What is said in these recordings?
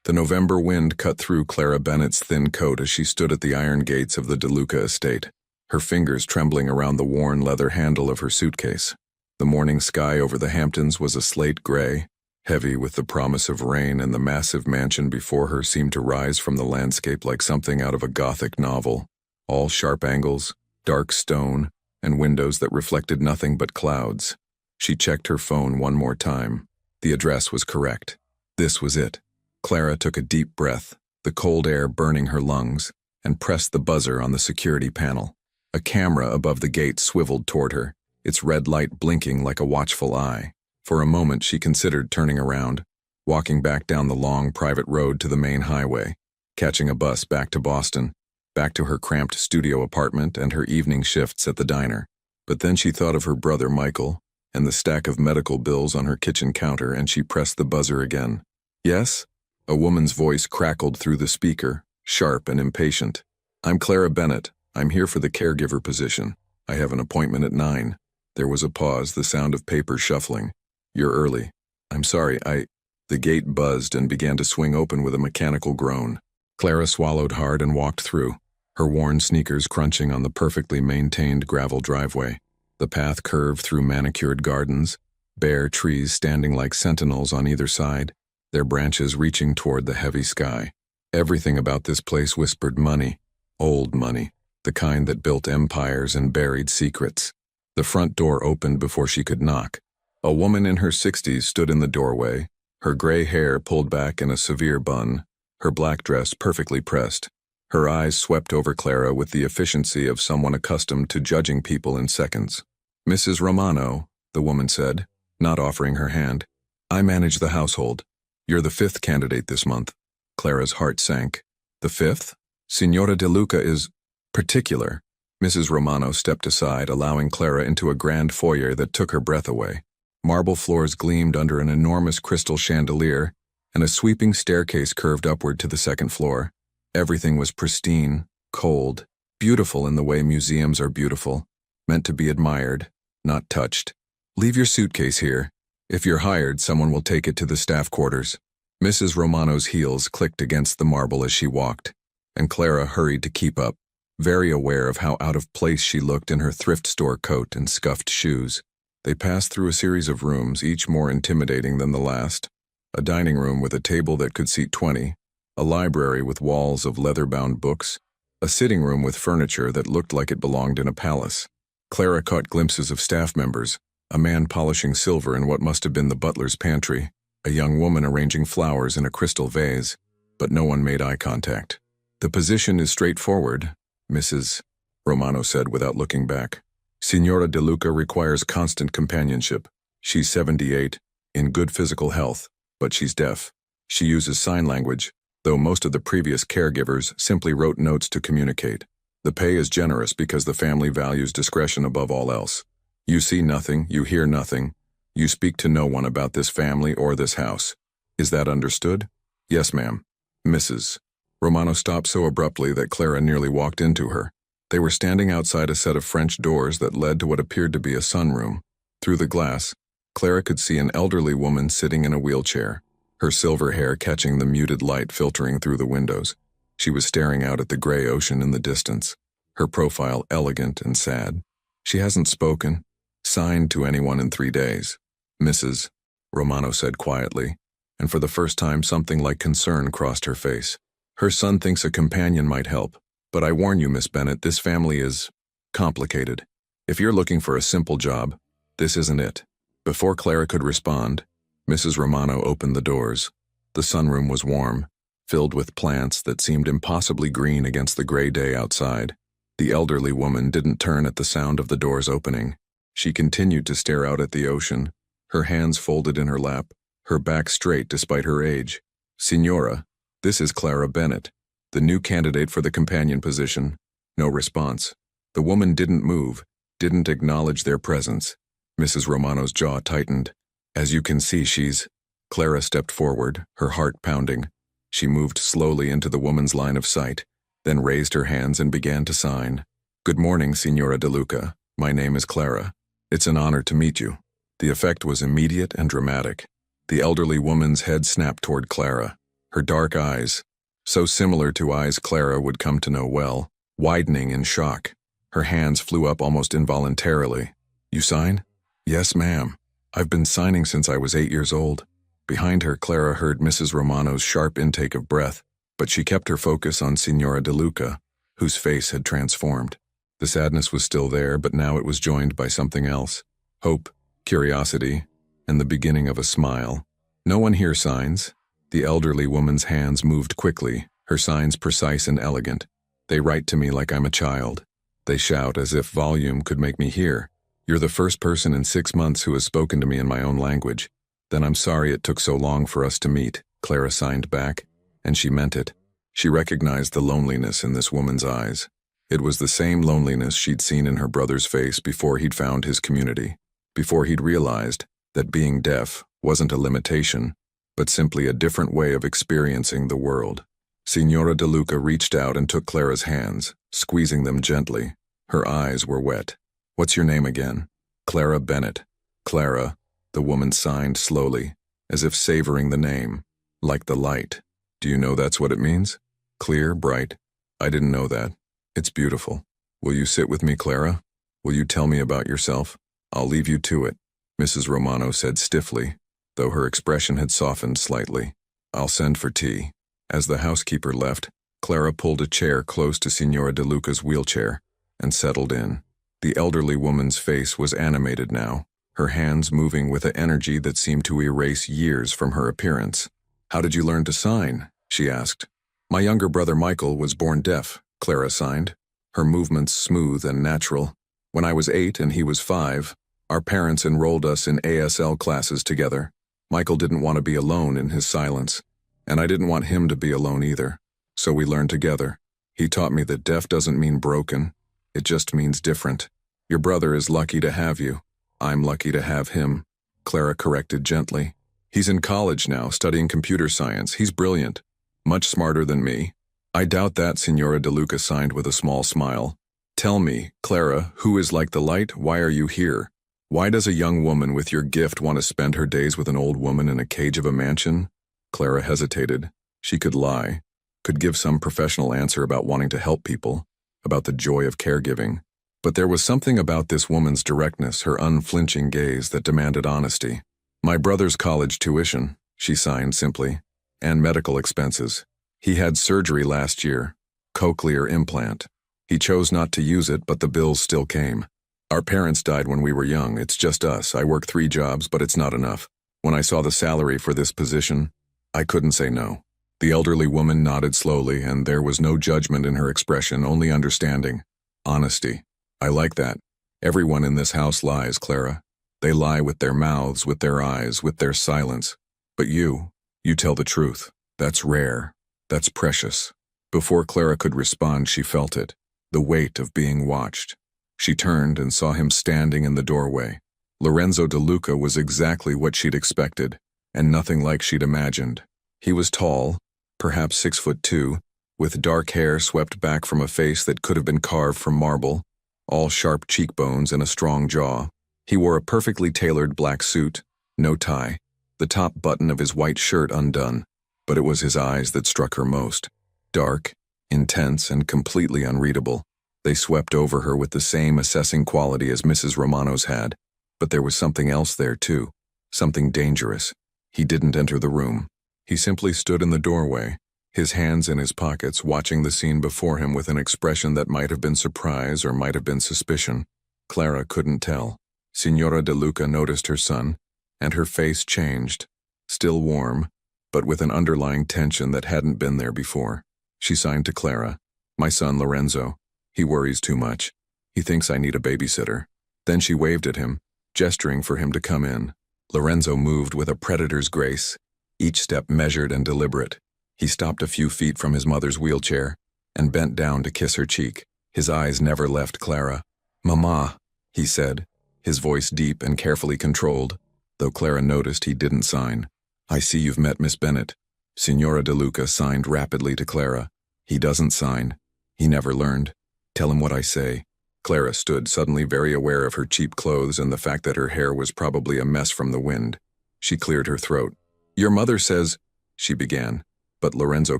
The November wind cut through Clara Bennett's thin coat as she stood at the iron gates of the DeLuca estate, her fingers trembling around the worn leather handle of her suitcase. The morning sky over the Hamptons was a slate gray, heavy with the promise of rain, and the massive mansion before her seemed to rise from the landscape like something out of a Gothic novel, all sharp angles, dark stone, and windows that reflected nothing but clouds. She checked her phone one more time. The address was correct. This was it. Clara took a deep breath, the cold air burning her lungs, and pressed the buzzer on the security panel. A camera above the gate swiveled toward her, its red light blinking like a watchful eye. For a moment she considered turning around, walking back down the long private road to the main highway, catching a bus back to Boston, back to her cramped studio apartment and her evening shifts at the diner. But then she thought of her brother Michael and the stack of medical bills on her kitchen counter, and she pressed the buzzer again. Yes? A woman's voice crackled through the speaker, sharp and impatient. I'm Clara Bennett. I'm here for the caregiver position. I have an appointment at 9. There was a pause, the sound of paper shuffling. You're early. I'm sorry, The gate buzzed and began to swing open with a mechanical groan. Clara swallowed hard and walked through, her worn sneakers crunching on the perfectly maintained gravel driveway. The path curved through manicured gardens, bare trees standing like sentinels on either side, their branches reaching toward the heavy sky. Everything about this place whispered money, old money, the kind that built empires and buried secrets. The front door opened before she could knock. A woman in her 60s stood in the doorway, her gray hair pulled back in a severe bun, her black dress perfectly pressed. Her eyes swept over Clara with the efficiency of someone accustomed to judging people in seconds. Mrs. Romano, the woman said, not offering her hand. I manage the household. You're the 5th candidate this month. Clara's heart sank. The 5th? Signora DeLuca is particular. Mrs. Romano stepped aside, allowing Clara into a grand foyer that took her breath away. Marble floors gleamed under an enormous crystal chandelier, and a sweeping staircase curved upward to the 2nd floor. Everything was pristine, cold, beautiful in the way museums are beautiful, meant to be admired, not touched. Leave your suitcase here. If you're hired, someone will take it to the staff quarters. Mrs. Romano's heels clicked against the marble as she walked, and Clara hurried to keep up, very aware of how out of place she looked in her thrift store coat and scuffed shoes. They passed through a series of rooms, each more intimidating than the last. A dining room with a table that could seat 20, a library with walls of leather-bound books, a sitting room with furniture that looked like it belonged in a palace. Clara caught glimpses of staff members, a man polishing silver in what must have been the butler's pantry, a young woman arranging flowers in a crystal vase, but no one made eye contact. The position is straightforward, Mrs. Romano said without looking back. Signora DeLuca requires constant companionship. She's 78, in good physical health, but she's deaf. She uses sign language, though most of the previous caregivers simply wrote notes to communicate. The pay is generous because the family values discretion above all else. You see nothing, you hear nothing. You speak to no one about this family or this house. Is that understood? Yes, ma'am. Mrs. Romano stopped so abruptly that Clara nearly walked into her. They were standing outside a set of French doors that led to what appeared to be a sunroom. Through the glass, Clara could see an elderly woman sitting in a wheelchair, her silver hair catching the muted light filtering through the windows. She was staring out at the gray ocean in the distance, her profile elegant and sad. She hasn't spoken, signed to anyone in 3 days. Mrs. Romano said quietly, and for the first time something like concern crossed her face. Her son thinks a companion might help, but I warn you, Miss Bennett, this family is complicated. If you're looking for a simple job, this isn't it. Before Clara could respond, Mrs. Romano opened the doors. The sunroom was warm, filled with plants that seemed impossibly green against the gray day outside. The elderly woman didn't turn at the sound of the doors opening. She continued to stare out at the ocean, her hands folded in her lap, her back straight despite her age. Signora, this is Clara Bennett, the new candidate for the companion position. No response. The woman didn't move, didn't acknowledge their presence. Mrs. Romano's jaw tightened. As you can see, she's... Clara stepped forward, her heart pounding. She moved slowly into the woman's line of sight, then raised her hands and began to sign. Good morning, Signora DeLuca. My name is Clara. It's an honor to meet you. The effect was immediate and dramatic. The elderly woman's head snapped toward Clara. Her dark eyes, so similar to eyes Clara would come to know well, widening in shock. Her hands flew up almost involuntarily. "You sign?" "Yes, ma'am. I've been signing since I was 8 years old." Behind her, Clara heard Mrs. Romano's sharp intake of breath, but she kept her focus on Signora De Luca, whose face had transformed. The sadness was still there, but now it was joined by something else. Hope, curiosity, and the beginning of a smile. "No one here signs." The elderly woman's hands moved quickly, her signs precise and elegant. "They write to me like I'm a child. They shout as if volume could make me hear. You're the first person in 6 months who has spoken to me in my own language." "Then I'm sorry it took so long for us to meet," Clara signed back, and she meant it. She recognized the loneliness in this woman's eyes. It was the same loneliness she'd seen in her brother's face before he'd found his community, before he'd realized that being deaf wasn't a limitation, but simply a different way of experiencing the world. Signora De Luca reached out and took Clara's hands, squeezing them gently. Her eyes were wet. "What's your name again?" "Clara Bennett." "Clara," the woman signed slowly, as if savoring the name. "Like the light. Do you know that's what it means? Clear, bright." "I didn't know that. It's beautiful. Will you sit with me, Clara? Will you tell me about yourself?" "I'll leave you to it," Mrs. Romano said stiffly, though her expression had softened slightly. "I'll send for tea." As the housekeeper left, Clara pulled a chair close to Signora De Luca's wheelchair and settled in. The elderly woman's face was animated now, her hands moving with an energy that seemed to erase years from her appearance. "How did you learn to sign?" she asked. "My younger brother Michael was born deaf," Clara signed, her movements smooth and natural. "When I was 8 and he was 5, our parents enrolled us in ASL classes together. Michael didn't want to be alone in his silence, and I didn't want him to be alone either, so we learned together. He taught me that deaf doesn't mean broken, it just means different. Your brother is lucky to have you. I'm lucky to have him," Clara corrected gently. "He's in college now, studying computer science. He's brilliant, much smarter than me." "I doubt that," Signora De Luca signed with a small smile. "Tell me, Clara, who is like the light? Why are you here? Why does a young woman with your gift want to spend her days with an old woman in a cage of a mansion?" Clara hesitated. She could lie, could give some professional answer about wanting to help people, about the joy of caregiving. But there was something about this woman's directness, her unflinching gaze, that demanded honesty. "My brother's college tuition," she signed simply, "and medical expenses. He had surgery last year, cochlear implant. He chose not to use it, but the bills still came. Our parents died when we were young. It's just us. I work 3 jobs, but it's not enough. When I saw the salary for this position, I couldn't say no." The elderly woman nodded slowly, and there was no judgment in her expression, only understanding. "Honesty. I like that. Everyone in this house lies, Clara. They lie with their mouths, with their eyes, with their silence. But you tell the truth. That's rare. That's precious." Before Clara could respond, she felt it, the weight of being watched. She turned and saw him standing in the doorway. Lorenzo De Luca was exactly what she'd expected, and nothing like she'd imagined. He was tall, perhaps 6'2", with dark hair swept back from a face that could have been carved from marble, all sharp cheekbones and a strong jaw. He wore a perfectly tailored black suit, no tie, the top button of his white shirt undone, but it was his eyes that struck her most. Dark, intense, and completely unreadable. They swept over her with the same assessing quality as Mrs. Romano's had, but there was something else there too, something dangerous. He didn't enter the room. He simply stood in the doorway, his hands in his pockets, watching the scene before him with an expression that might have been surprise or might have been suspicion. Clara couldn't tell. Signora De Luca noticed her son, and her face changed, still warm, but with an underlying tension that hadn't been there before. She signed to Clara, "My son Lorenzo. He worries too much. He thinks I need a babysitter." Then she waved at him, gesturing for him to come in. Lorenzo moved with a predator's grace, each step measured and deliberate. He stopped a few feet from his mother's wheelchair and bent down to kiss her cheek. His eyes never left Clara. "Mama," he said, his voice deep and carefully controlled, though Clara noticed he didn't sign. "I see you've met Miss Bennett." Signora De Luca signed rapidly to Clara. "He doesn't sign. He never learned. Tell him what I say." Clara stood, suddenly very aware of her cheap clothes and the fact that her hair was probably a mess from the wind. She cleared her throat. "Your mother says," she began. but Lorenzo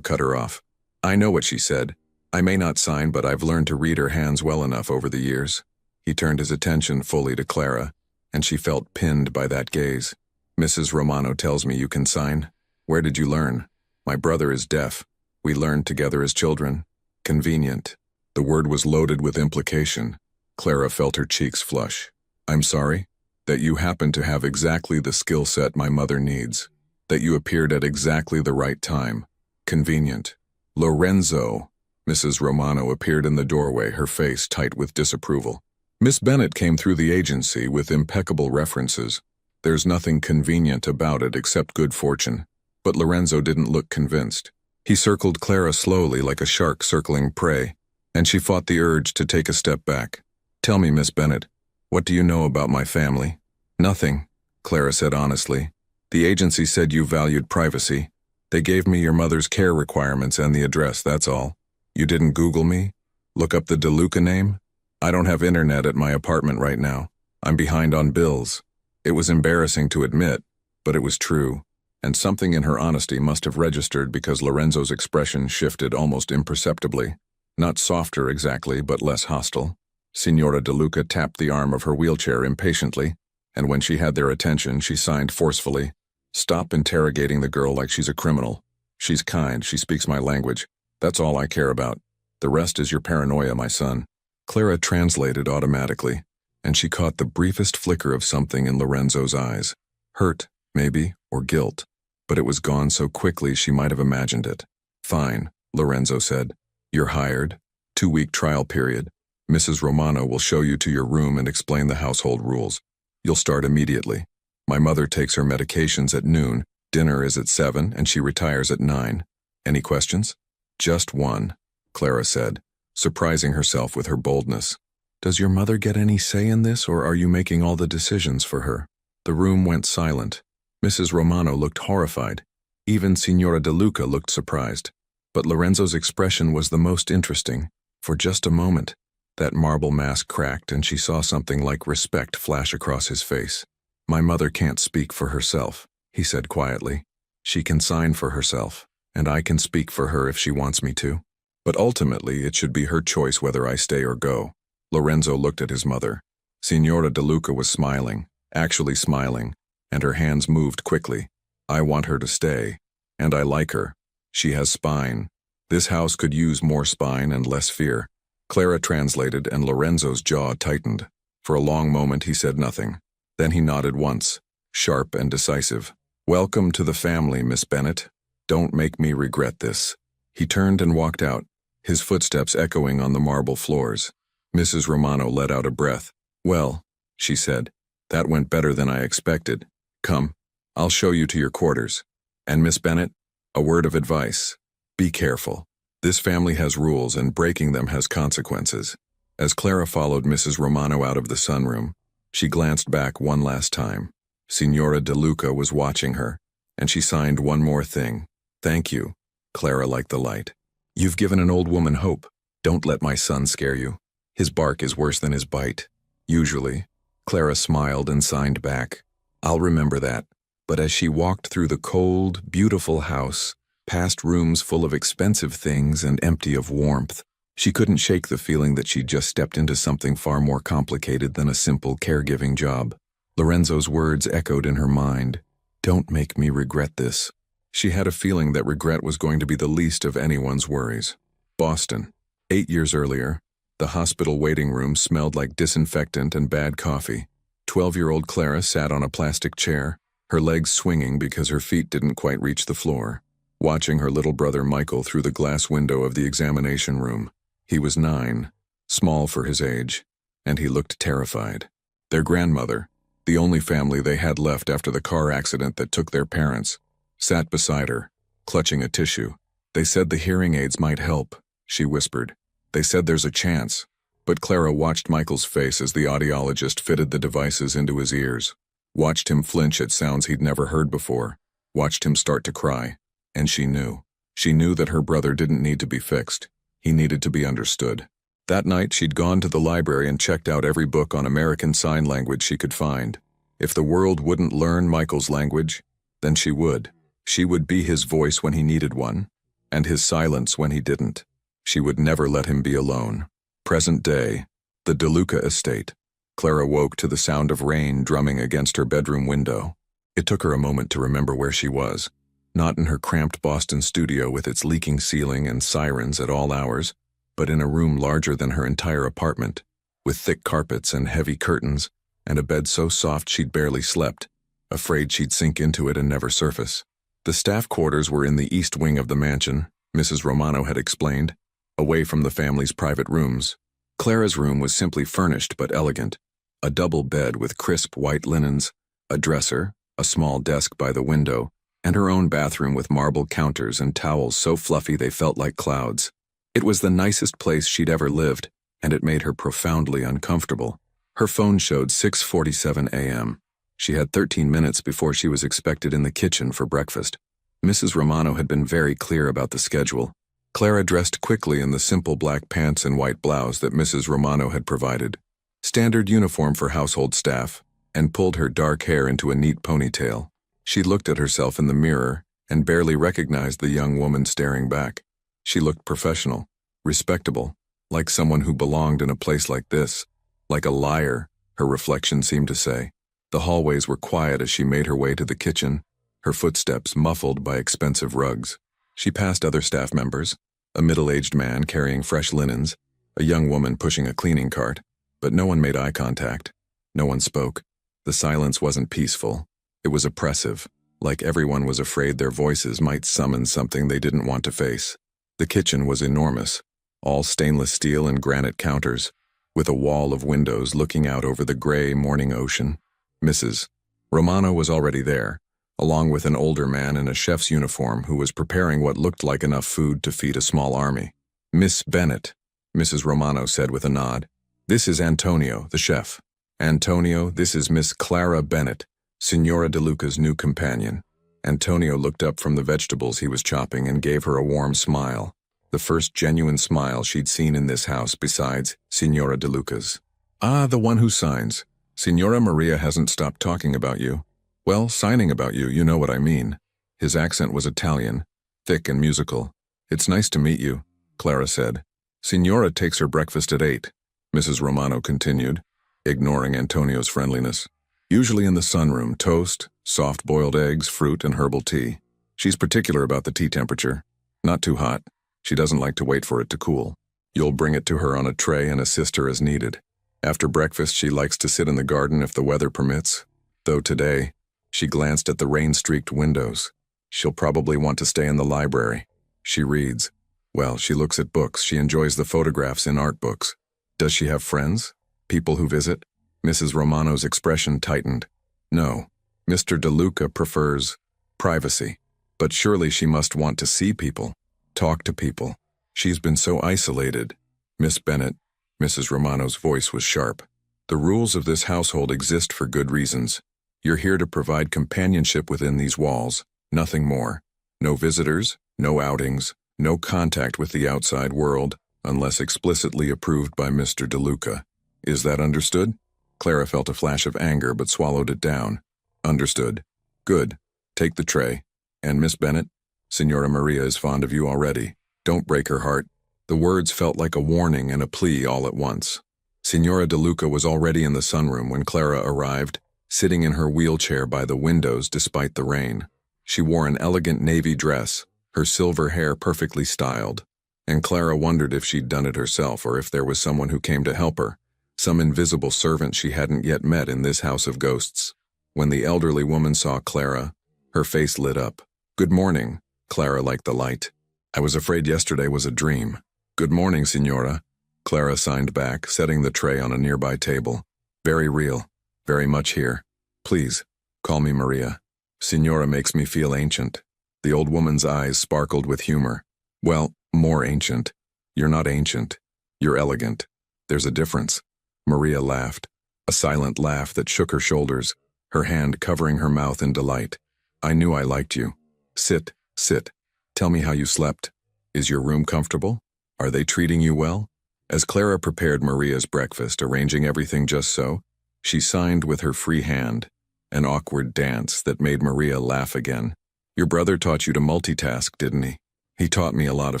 cut her off. I know what she said. I may not sign, but I've learned to read her hands well enough over the years. He turned his attention fully to Clara, and she felt pinned by that gaze. Mrs. Romano tells me you can sign. Where did you learn? My brother is deaf. We learned together as children. Convenient. The word was loaded with implication. Clara felt her cheeks flush. I'm sorry? That you happen to have exactly the skill set my mother needs. That you appeared at exactly the right time. Convenient. Lorenzo. Mrs. Romano appeared in the doorway, her face tight with disapproval. Miss Bennett came through the agency with impeccable references. There's nothing convenient about it except good fortune. But Lorenzo didn't look convinced. He circled Clara slowly like a shark circling prey, and she fought the urge to take a step back. Tell me, Miss Bennett, what do you know about my family? Nothing, Clara said honestly. The agency said you valued privacy. They gave me your mother's care requirements and the address, that's all. You didn't Google me? Look up the DeLuca name? I don't have internet at my apartment right now. I'm behind on bills. It was embarrassing to admit, but it was true. And something in her honesty must have registered because Lorenzo's expression shifted almost imperceptibly. Not softer exactly, but less hostile. Signora DeLuca tapped the arm of her wheelchair impatiently, and when she had their attention, she signed forcefully. Stop interrogating the girl like she's a criminal. She's kind, she speaks my language. That's all I care about. The rest is your paranoia, my son. Clara translated automatically, and she caught the briefest flicker of something in Lorenzo's eyes. Hurt, maybe, or guilt. But it was gone so quickly she might have imagined it. Fine, Lorenzo said. You're hired. 2-week trial period. Mrs. Romano will show you to your room and explain the household rules. You'll start immediately. My mother takes her medications at noon, dinner is at 7, and she retires at 9. Any questions? Just one, Clara said, surprising herself with her boldness. Does your mother get any say in this, or are you making all the decisions for her? The room went silent. Mrs. Romano looked horrified. Even Signora DeLuca looked surprised. But Lorenzo's expression was the most interesting. For just a moment, that marble mask cracked and she saw something like respect flash across his face. My mother can't speak for herself, he said quietly. She can sign for herself, and I can speak for her if she wants me to. But ultimately, it should be her choice whether I stay or go. Lorenzo looked at his mother. Signora DeLuca was smiling, actually smiling, and her hands moved quickly. I want her to stay, and I like her. She has spine. This house could use more spine and less fear. Clara translated, and Lorenzo's jaw tightened. For a long moment he said nothing. Then he nodded once, sharp and decisive. Welcome to the family, Miss Bennett. Don't make me regret this. He turned and walked out, his footsteps echoing on the marble floors. Mrs. Romano let out a breath. Well, she said, that went better than I expected. Come, I'll show you to your quarters. And Miss Bennett, a word of advice. Be careful. This family has rules and breaking them has consequences. As Clara followed Mrs. Romano out of the sunroom, she glanced back one last time. Signora DeLuca was watching her, and she signed one more thing. Thank you, Clara like the light. You've given an old woman hope. Don't let my son scare you. His bark is worse than his bite. Usually. Clara smiled and signed back. I'll remember that. But as she walked through the cold, beautiful house, past rooms full of expensive things and empty of warmth, she couldn't shake the feeling that she'd just stepped into something far more complicated than a simple caregiving job. Lorenzo's words echoed in her mind. Don't make me regret this. She had a feeling that regret was going to be the least of anyone's worries. Boston. 8 years earlier, the hospital waiting room smelled like disinfectant and bad coffee. 12-year-old Clara sat on a plastic chair, her legs swinging because her feet didn't quite reach the floor, watching her little brother Michael through the glass window of the examination room. He was 9, small for his age, and he looked terrified. Their grandmother, the only family they had left after the car accident that took their parents, sat beside her, clutching a tissue. They said the hearing aids might help, she whispered. They said there's a chance. But Clara watched Michael's face as the audiologist fitted the devices into his ears, watched him flinch at sounds he'd never heard before, watched him start to cry, and she knew. She knew that her brother didn't need to be fixed. He needed to be understood. That night, she'd gone to the library and checked out every book on American Sign Language she could find. If the world wouldn't learn Michael's language, then she would. She would be his voice when he needed one, and his silence when he didn't. She would never let him be alone. Present day, the DeLuca estate. Clara woke to the sound of rain drumming against her bedroom window. It took her a moment to remember where she was. Not in her cramped Boston studio with its leaking ceiling and sirens at all hours, but in a room larger than her entire apartment, with thick carpets and heavy curtains, and a bed so soft she'd barely slept, afraid she'd sink into it and never surface. The staff quarters were in the east wing of the mansion, Mrs. Romano had explained, away from the family's private rooms. Clara's room was simply furnished but elegant. A double bed with crisp white linens, a dresser, a small desk by the window, and her own bathroom with marble counters and towels so fluffy they felt like clouds. It was the nicest place she'd ever lived, and it made her profoundly uncomfortable. Her phone showed 6:47 a.m. She had 13 minutes before she was expected in the kitchen for breakfast. Mrs. Romano had been very clear about the schedule. Clara dressed quickly in the simple black pants and white blouse that Mrs. Romano had provided, standard uniform for household staff, and pulled her dark hair into a neat ponytail. She looked at herself in the mirror and barely recognized the young woman staring back. She looked professional, respectable, like someone who belonged in a place like this. Like a liar, her reflection seemed to say. The hallways were quiet as she made her way to the kitchen, her footsteps muffled by expensive rugs. She passed other staff members, a middle-aged man carrying fresh linens, a young woman pushing a cleaning cart, but no one made eye contact. No one spoke. The silence wasn't peaceful. It was oppressive, like everyone was afraid their voices might summon something they didn't want to face. The kitchen was enormous, all stainless steel and granite counters, with a wall of windows looking out over the gray morning ocean. Mrs. Romano was already there, along with an older man in a chef's uniform who was preparing what looked like enough food to feed a small army. "Miss Bennett," Mrs. Romano said with a nod. "This is Antonio, the chef. Antonio, this is Miss Clara Bennett, Signora DeLuca's new companion." Antonio looked up from the vegetables he was chopping and gave her a warm smile, the first genuine smile she'd seen in this house besides Signora DeLuca's. "Ah, the one who signs. Signora Maria hasn't stopped talking about you. Well, signing about you, you know what I mean." His accent was Italian, thick and musical. "It's nice to meet you," Clara said. "Signora takes her breakfast at 8, Mrs. Romano continued, ignoring Antonio's friendliness. "Usually in the sunroom, toast, soft-boiled eggs, fruit, and herbal tea. She's particular about the tea temperature. Not too hot. She doesn't like to wait for it to cool. You'll bring it to her on a tray and assist her as needed. After breakfast, she likes to sit in the garden if the weather permits. Though today, she glanced at the rain-streaked windows. She'll probably want to stay in the library. She reads. Well, she looks at books. She enjoys the photographs in art books. Does she have friends? People who visit?" Mrs. Romano's expression tightened. "No. Mr. DeLuca prefers privacy. But surely she must want to see people, talk to people. She's been so isolated." "Miss Bennett," Mrs. Romano's voice was sharp. "The rules of this household exist for good reasons. You're here to provide companionship within these walls, nothing more. No visitors, no outings, no contact with the outside world, unless explicitly approved by Mr. DeLuca. Is that understood?" Clara felt a flash of anger but swallowed it down. "Understood. Good. Take the tray. And Miss Bennett, Signora Maria is fond of you already. Don't break her heart." The words felt like a warning and a plea all at once. Signora DeLuca was already in the sunroom when Clara arrived, sitting in her wheelchair by the windows despite the rain. She wore an elegant navy dress, her silver hair perfectly styled, and Clara wondered if she'd done it herself or if there was someone who came to help her, some invisible servant she hadn't yet met in this house of ghosts. When the elderly woman saw Clara, her face lit up. "Good morning," Clara liked the light. "I was afraid yesterday was a dream." "Good morning, Signora," Clara signed back, setting the tray on a nearby table. "Very real. Very much here. Please, call me Maria. Signora makes me feel ancient." The old woman's eyes sparkled with humor. "Well, more ancient. You're not ancient. You're elegant. There's a difference." Maria laughed, a silent laugh that shook her shoulders, her hand covering her mouth in delight. "I knew I liked you. Sit, sit. Tell me how you slept. Is your room comfortable? Are they treating you well?" As Clara prepared Maria's breakfast, arranging everything just so, she signed with her free hand, an awkward dance that made Maria laugh again. Your brother taught you to multitask, didn't he? He taught me a lot of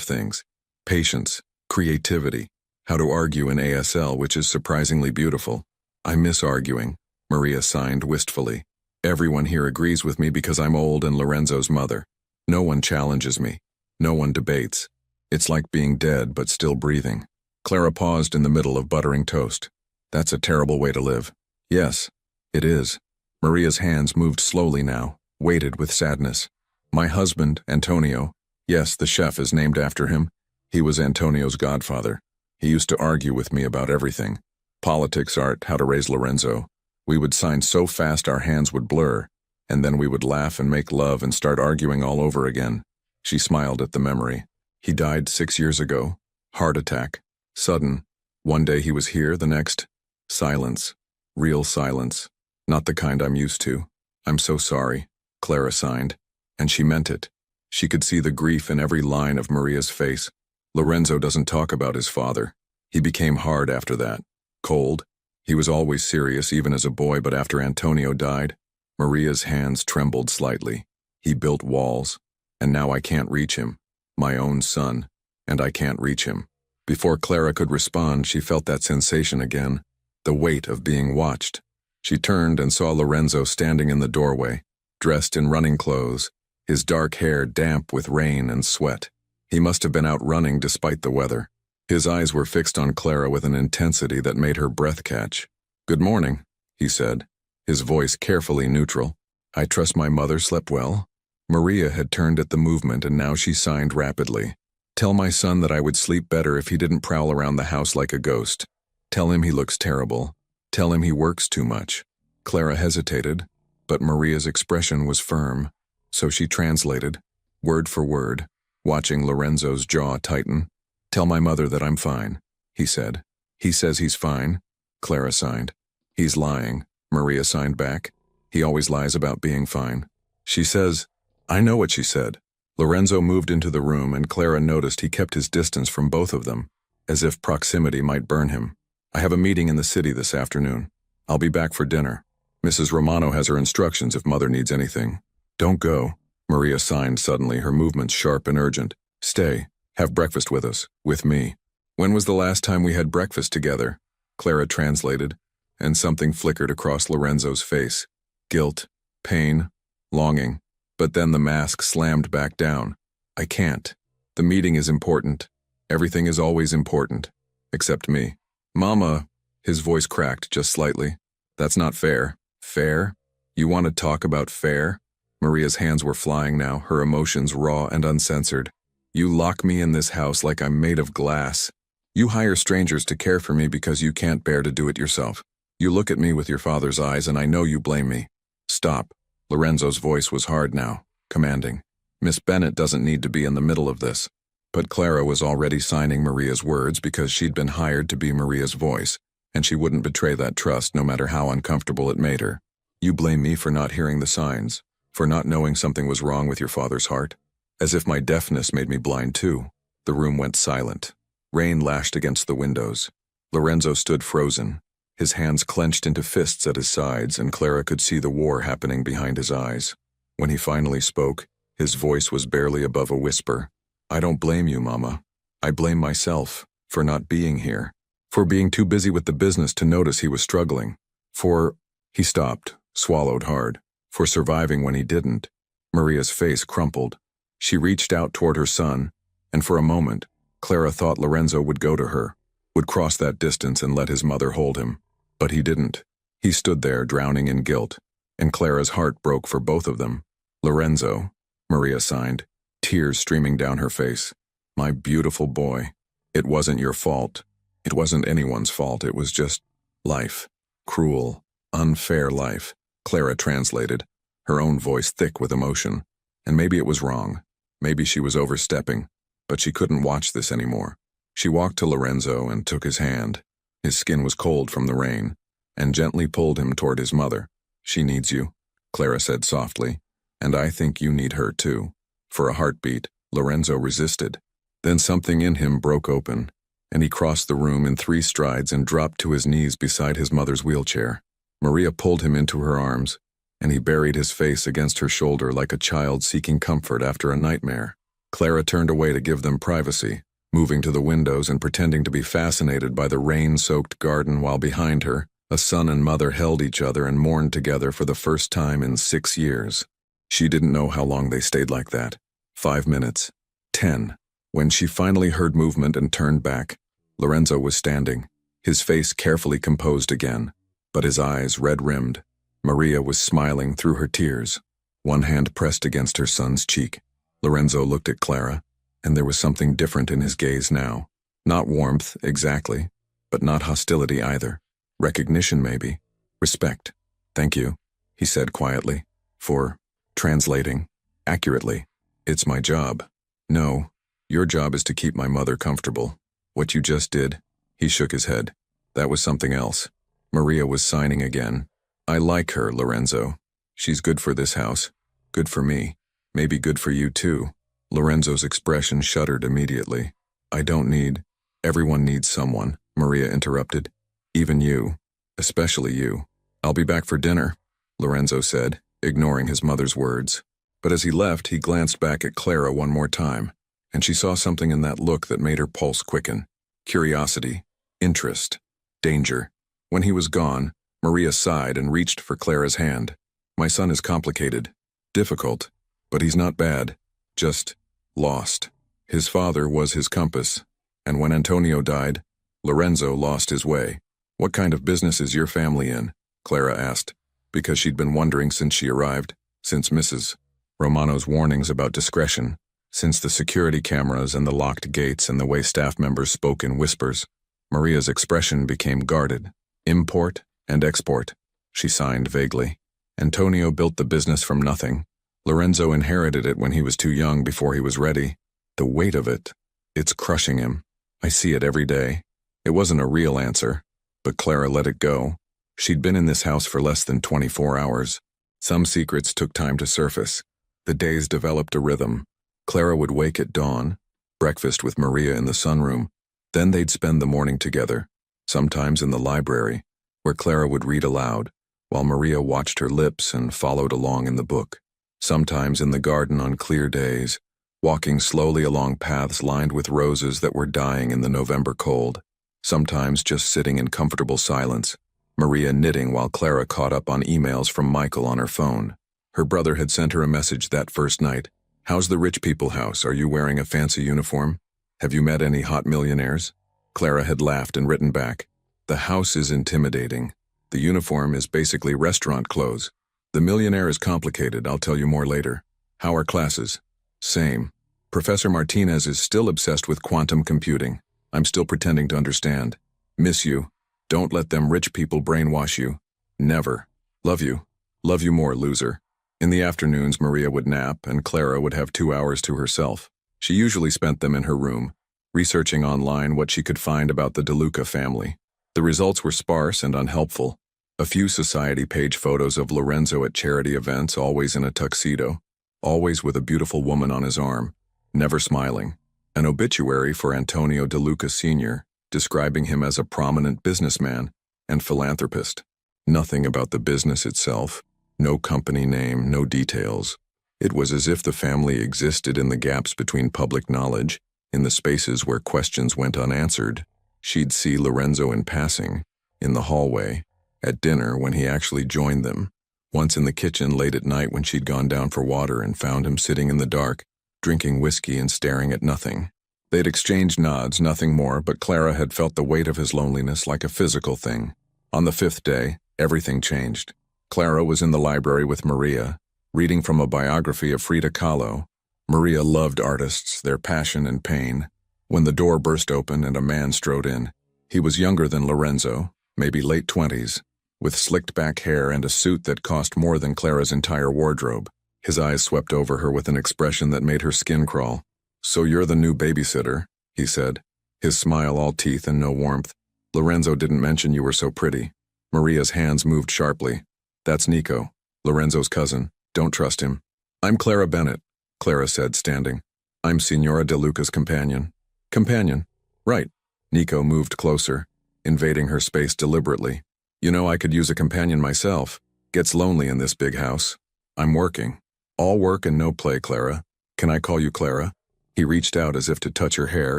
things. Patience, creativity, how to argue in ASL, which is surprisingly beautiful. I miss arguing, Maria signed wistfully. Everyone here agrees with me because I'm old and Lorenzo's mother. No one challenges me. No one debates. It's like being dead but still breathing. Clara paused in the middle of buttering toast. That's a terrible way to live. Yes, it is. Maria's hands moved slowly now, weighted with sadness. My husband, Antonio, yes, the chef is named after him. He was Antonio's godfather. He used to argue with me about everything. Politics, art, how to raise Lorenzo. We would sign so fast our hands would blur, and then we would laugh and make love and start arguing all over again. She smiled at the memory. He died 6 years ago. Heart attack. Sudden. One day he was here, the next. Silence. Real silence. Not the kind I'm used to. I'm so sorry, Clara signed. And she meant it. She could see the grief in every line of Maria's face. Lorenzo doesn't talk about his father. He became hard after that. Cold. He was always serious, even as a boy, but after Antonio died, Maria's hands trembled slightly. He built walls, and now I can't reach him. My own son, and I can't reach him. Before Clara could respond, she felt that sensation again, the weight of being watched. She turned and saw Lorenzo standing in the doorway, dressed in running clothes, his dark hair damp with rain and sweat. He must have been out running despite the weather. His eyes were fixed on Clara with an intensity that made her breath catch. "Good morning," he said, his voice carefully neutral. "I trust my mother slept well." Maria had turned at the movement and now she signed rapidly. "Tell my son that I would sleep better if he didn't prowl around the house like a ghost. Tell him he looks terrible. Tell him he works too much." Clara hesitated, but Maria's expression was firm, so she translated, word for word, watching Lorenzo's jaw tighten. "Tell my mother that I'm fine," he said. "He says he's fine," Clara signed. "He's lying," Maria signed back. "He always lies about being fine." She says, "I know what she said." Lorenzo moved into the room and Clara noticed he kept his distance from both of them, as if proximity might burn him. "I have a meeting in the city this afternoon. I'll be back for dinner. Mrs. Romano has her instructions if Mother needs anything." "Don't go," Maria signed suddenly, her movements sharp and urgent. "Stay. Have breakfast with us. With me." "When was the last time we had breakfast together?" Clara translated, and something flickered across Lorenzo's face. Guilt, pain, longing. But then the mask slammed back down. "I can't. The meeting is important. Everything is always important. Except me." "Mama," his voice cracked just slightly. "That's not fair." "Fair? You want to talk about fair?" Maria's hands were flying now, her emotions raw and uncensored. "You lock me in this house like I'm made of glass. You hire strangers to care for me because you can't bear to do it yourself. You look at me with your father's eyes and I know you blame me." "Stop." Lorenzo's voice was hard now, commanding. "Miss Bennett doesn't need to be in the middle of this." But Clara was already signing Maria's words because she'd been hired to be Maria's voice, and she wouldn't betray that trust no matter how uncomfortable it made her. "You blame me for not hearing the signs, for not knowing something was wrong with your father's heart? As if my deafness made me blind too." The room went silent. Rain lashed against the windows. Lorenzo stood frozen, his hands clenched into fists at his sides, and Clara could see the war happening behind his eyes. When he finally spoke, his voice was barely above a whisper. "I don't blame you, Mama. I blame myself for not being here, for being too busy with the business to notice he was struggling, for—" He stopped, swallowed hard, "for surviving when he didn't." Maria's face crumpled. She reached out toward her son, and for a moment, Clara thought Lorenzo would go to her, would cross that distance and let his mother hold him. But he didn't. He stood there, drowning in guilt, and Clara's heart broke for both of them. "Lorenzo," Maria signed, tears streaming down her face. "My beautiful boy. It wasn't your fault. It wasn't anyone's fault. It was just life. Cruel, unfair life," Clara translated, her own voice thick with emotion. And maybe it was wrong. Maybe she was overstepping, but she couldn't watch this anymore. She walked to Lorenzo and took his hand. His skin was cold from the rain, and gently pulled him toward his mother. "She needs you," Clara said softly, "and I think you need her too." For a heartbeat, Lorenzo resisted. Then something in him broke open, and he crossed the room in 3 strides and dropped to his knees beside his mother's wheelchair. Maria pulled him into her arms. and he buried his face against her shoulder like a child seeking comfort after a nightmare. Clara turned away to give them privacy, moving to the windows and pretending to be fascinated by the rain-soaked garden while behind her, a son and mother held each other and mourned together for the first time in 6 years. She didn't know how long they stayed like that. 5 minutes. 10. When she finally heard movement and turned back, Lorenzo was standing, his face carefully composed again, but his eyes red-rimmed. Maria was smiling through her tears, one hand pressed against her son's cheek. Lorenzo looked at Clara, and there was something different in his gaze now. Not warmth, exactly, but not hostility either. Recognition, maybe. Respect. "Thank you," he said quietly, "for translating accurately. It's my job." "No, your job is to keep my mother comfortable. What you just did," he shook his head, "that was something else." Maria was signing again. "I like her, Lorenzo. She's good for this house. Good for me. Maybe good for you too." Lorenzo's expression shuddered immediately. "I don't need—" "Everyone needs someone," Maria interrupted. "Even you. Especially you." "I'll be back for dinner," Lorenzo said, ignoring his mother's words. But as he left, he glanced back at Clara one more time, and she saw something in that look that made her pulse quicken. Curiosity, interest, danger. When he was gone, Maria sighed and reached for Clara's hand. "My son is complicated, difficult, but he's not bad, just lost. His father was his compass, and when Antonio died, Lorenzo lost his way." "What kind of business is your family in?" Clara asked, because she'd been wondering since she arrived, since Mrs. Romano's warnings about discretion, since the security cameras and the locked gates and the way staff members spoke in whispers. Maria's expression became guarded. "Import and export," she signed vaguely. "Antonio built the business from nothing. Lorenzo inherited it when he was too young before he was ready. The weight of it, it's crushing him. I see it every day." It wasn't a real answer, but Clara let it go. She'd been in this house for less than 24 hours. Some secrets took time to surface. The days developed a rhythm. Clara would wake at dawn, breakfast with Maria in the sunroom. Then they'd spend the morning together, sometimes in the library, where Clara would read aloud, while Maria watched her lips and followed along in the book. Sometimes in the garden on clear days, walking slowly along paths lined with roses that were dying in the November cold. Sometimes just sitting in comfortable silence, Maria knitting while Clara caught up on emails from Michael on her phone. Her brother had sent her a message that first night. "How's the rich people house? Are you wearing a fancy uniform? Have you met any hot millionaires?" Clara had laughed and written back, "The house is intimidating. The uniform is basically restaurant clothes. The millionaire is complicated, I'll tell you more later. How are classes?" "Same. Professor Martinez is still obsessed with quantum computing. I'm still pretending to understand. Miss you. Don't let them rich people brainwash you. Never. Love you. Love you more, loser." In the afternoons, Maria would nap, and Clara would have 2 hours to herself. She usually spent them in her room, researching online what she could find about the DeLuca family. The results were sparse and unhelpful. A few society page photos of Lorenzo at charity events, always in a tuxedo, always with a beautiful woman on his arm, never smiling. An obituary for Antonio DeLuca Sr., describing him as a prominent businessman and philanthropist. Nothing about the business itself, no company name, no details. It was as if the family existed in the gaps between public knowledge, in the spaces where questions went unanswered. She'd see Lorenzo in passing, in the hallway, at dinner when he actually joined them, once in the kitchen late at night when she'd gone down for water and found him sitting in the dark, drinking whiskey and staring at nothing. They'd exchanged nods, nothing more, but Clara had felt the weight of his loneliness like a physical thing. On the 5th day, everything changed. Clara was in the library with Maria, reading from a biography of Frida Kahlo. Maria loved artists, their passion and pain. When the door burst open and a man strode in, he was younger than Lorenzo, maybe late 20s, with slicked back hair and a suit that cost more than Clara's entire wardrobe. His eyes swept over her with an expression that made her skin crawl. "So you're the new babysitter," he said, his smile all teeth and no warmth. "Lorenzo didn't mention you were so pretty." Maria's hands moved sharply. "That's Nico, Lorenzo's cousin. Don't trust him." "I'm Clara Bennett," Clara said, standing. "I'm Signora DeLuca's companion." "Companion? Right." Nico moved closer, invading her space deliberately. "You know, I could use a companion myself. Gets lonely in this big house. I'm working. All work and no play, Clara. Can I call you Clara? He reached out as if to touch her hair,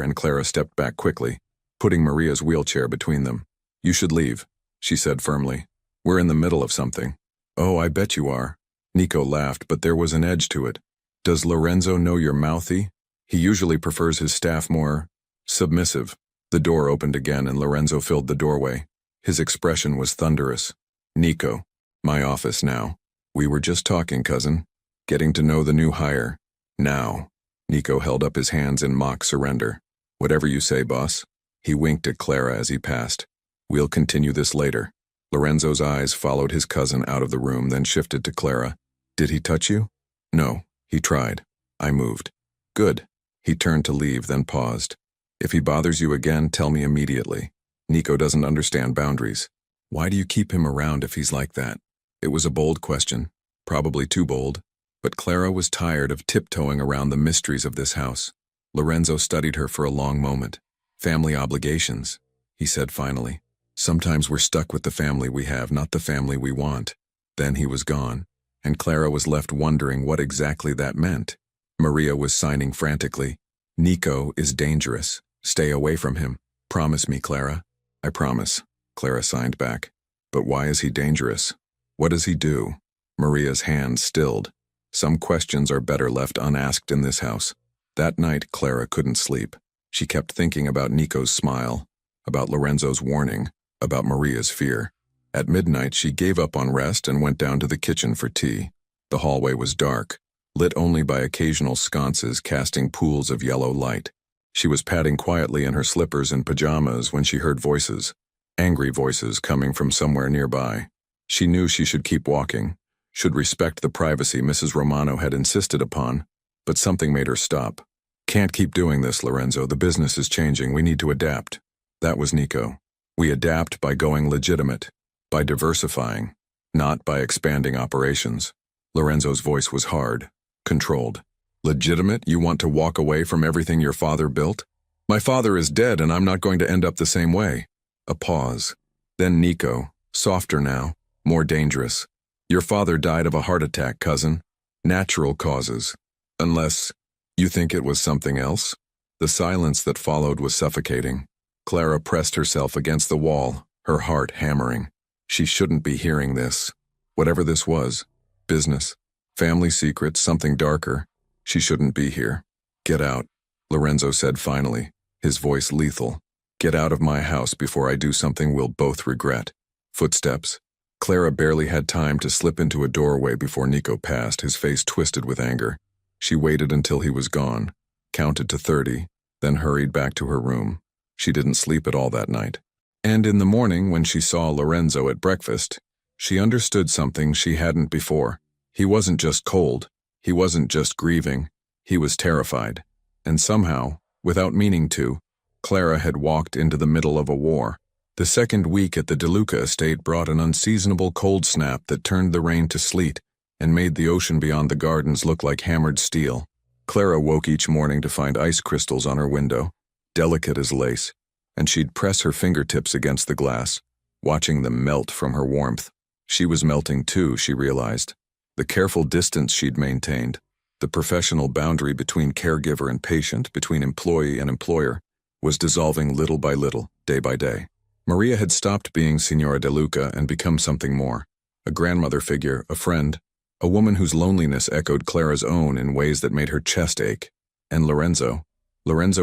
and Clara stepped back quickly, putting Maria's wheelchair between them. You should leave, she said firmly. We're in the middle of something. Oh, I bet you are. Nico laughed, but there was an edge to it. Does Lorenzo know you're mouthy? He usually prefers his staff more submissive. The door opened again and Lorenzo filled the doorway. His expression was thunderous. Nico, my office now. We were just talking, cousin. Getting to know the new hire. Now. Nico held up his hands in mock surrender. Whatever you say, boss. He winked at Clara as he passed. We'll continue this later. Lorenzo's eyes followed his cousin out of the room, then shifted to Clara. Did he touch you? No, he tried. I moved. Good. He turned to leave, then paused. If he bothers you again, tell me immediately. Nico doesn't understand boundaries. Why do you keep him around if he's like that? It was a bold question, probably too bold, but Clara was tired of tiptoeing around the mysteries of this house. Lorenzo studied her for a long moment. Family obligations, he said finally. Sometimes we're stuck with the family we have, not the family we want. Then he was gone, and Clara was left wondering what exactly that meant. Maria was signing frantically. Nico is dangerous. Stay away from him. Promise me, Clara. I promise, Clara signed back. But why is he dangerous? What does he do? Maria's hand stilled. Some questions are better left unasked in this house. That night, Clara couldn't sleep. She kept thinking about Nico's smile, about Lorenzo's warning, about Maria's fear. At midnight, she gave up on rest and went down to the kitchen for tea. The hallway was dark, lit only by occasional sconces casting pools of yellow light. She was padding quietly in her slippers and pajamas when she heard voices, angry voices coming from somewhere nearby. She knew she should keep walking, should respect the privacy Mrs. Romano had insisted upon, but something made her stop. Can't keep doing this, Lorenzo. The business is changing. We need to adapt. That was Nico. We adapt by going legitimate, by diversifying, not by expanding operations. Lorenzo's voice was hard, controlled. Legitimate? You want to walk away from everything your father built? My father is dead and I'm not going to end up the same way. A pause. Then Nico, softer now, more dangerous. Your father died of a heart attack, cousin. Natural causes. Unless you think it was something else? The silence that followed was suffocating. Clara pressed herself against the wall, her heart hammering. She shouldn't be hearing this. Whatever this was, business, family secrets, something darker. She shouldn't be here. Get out, Lorenzo said finally, his voice lethal. Get out of my house before I do something we'll both regret. Footsteps. Clara barely had time to slip into a doorway before Nico passed, his face twisted with anger. She waited until he was gone, counted to 30, then hurried back to her room. She didn't sleep at all that night. And in the morning, when she saw Lorenzo at breakfast, she understood something she hadn't before. He wasn't just cold. He wasn't just grieving. He was terrified. And somehow, without meaning to, Clara had walked into the middle of a war. The second week at the DeLuca estate brought an unseasonable cold snap that turned the rain to sleet and made the ocean beyond the gardens look like hammered steel. Clara woke each morning to find ice crystals on her window, delicate as lace, and she'd press her fingertips against the glass, watching them melt from her warmth. She was melting too, she realized. The careful distance she'd maintained, the professional boundary between caregiver and patient, between employee and employer, was dissolving little by little, day by day. Maria had stopped being Signora DeLuca and become something more. A grandmother figure, a friend, a woman whose loneliness echoed Clara's own in ways that made her chest ache. And Lorenzo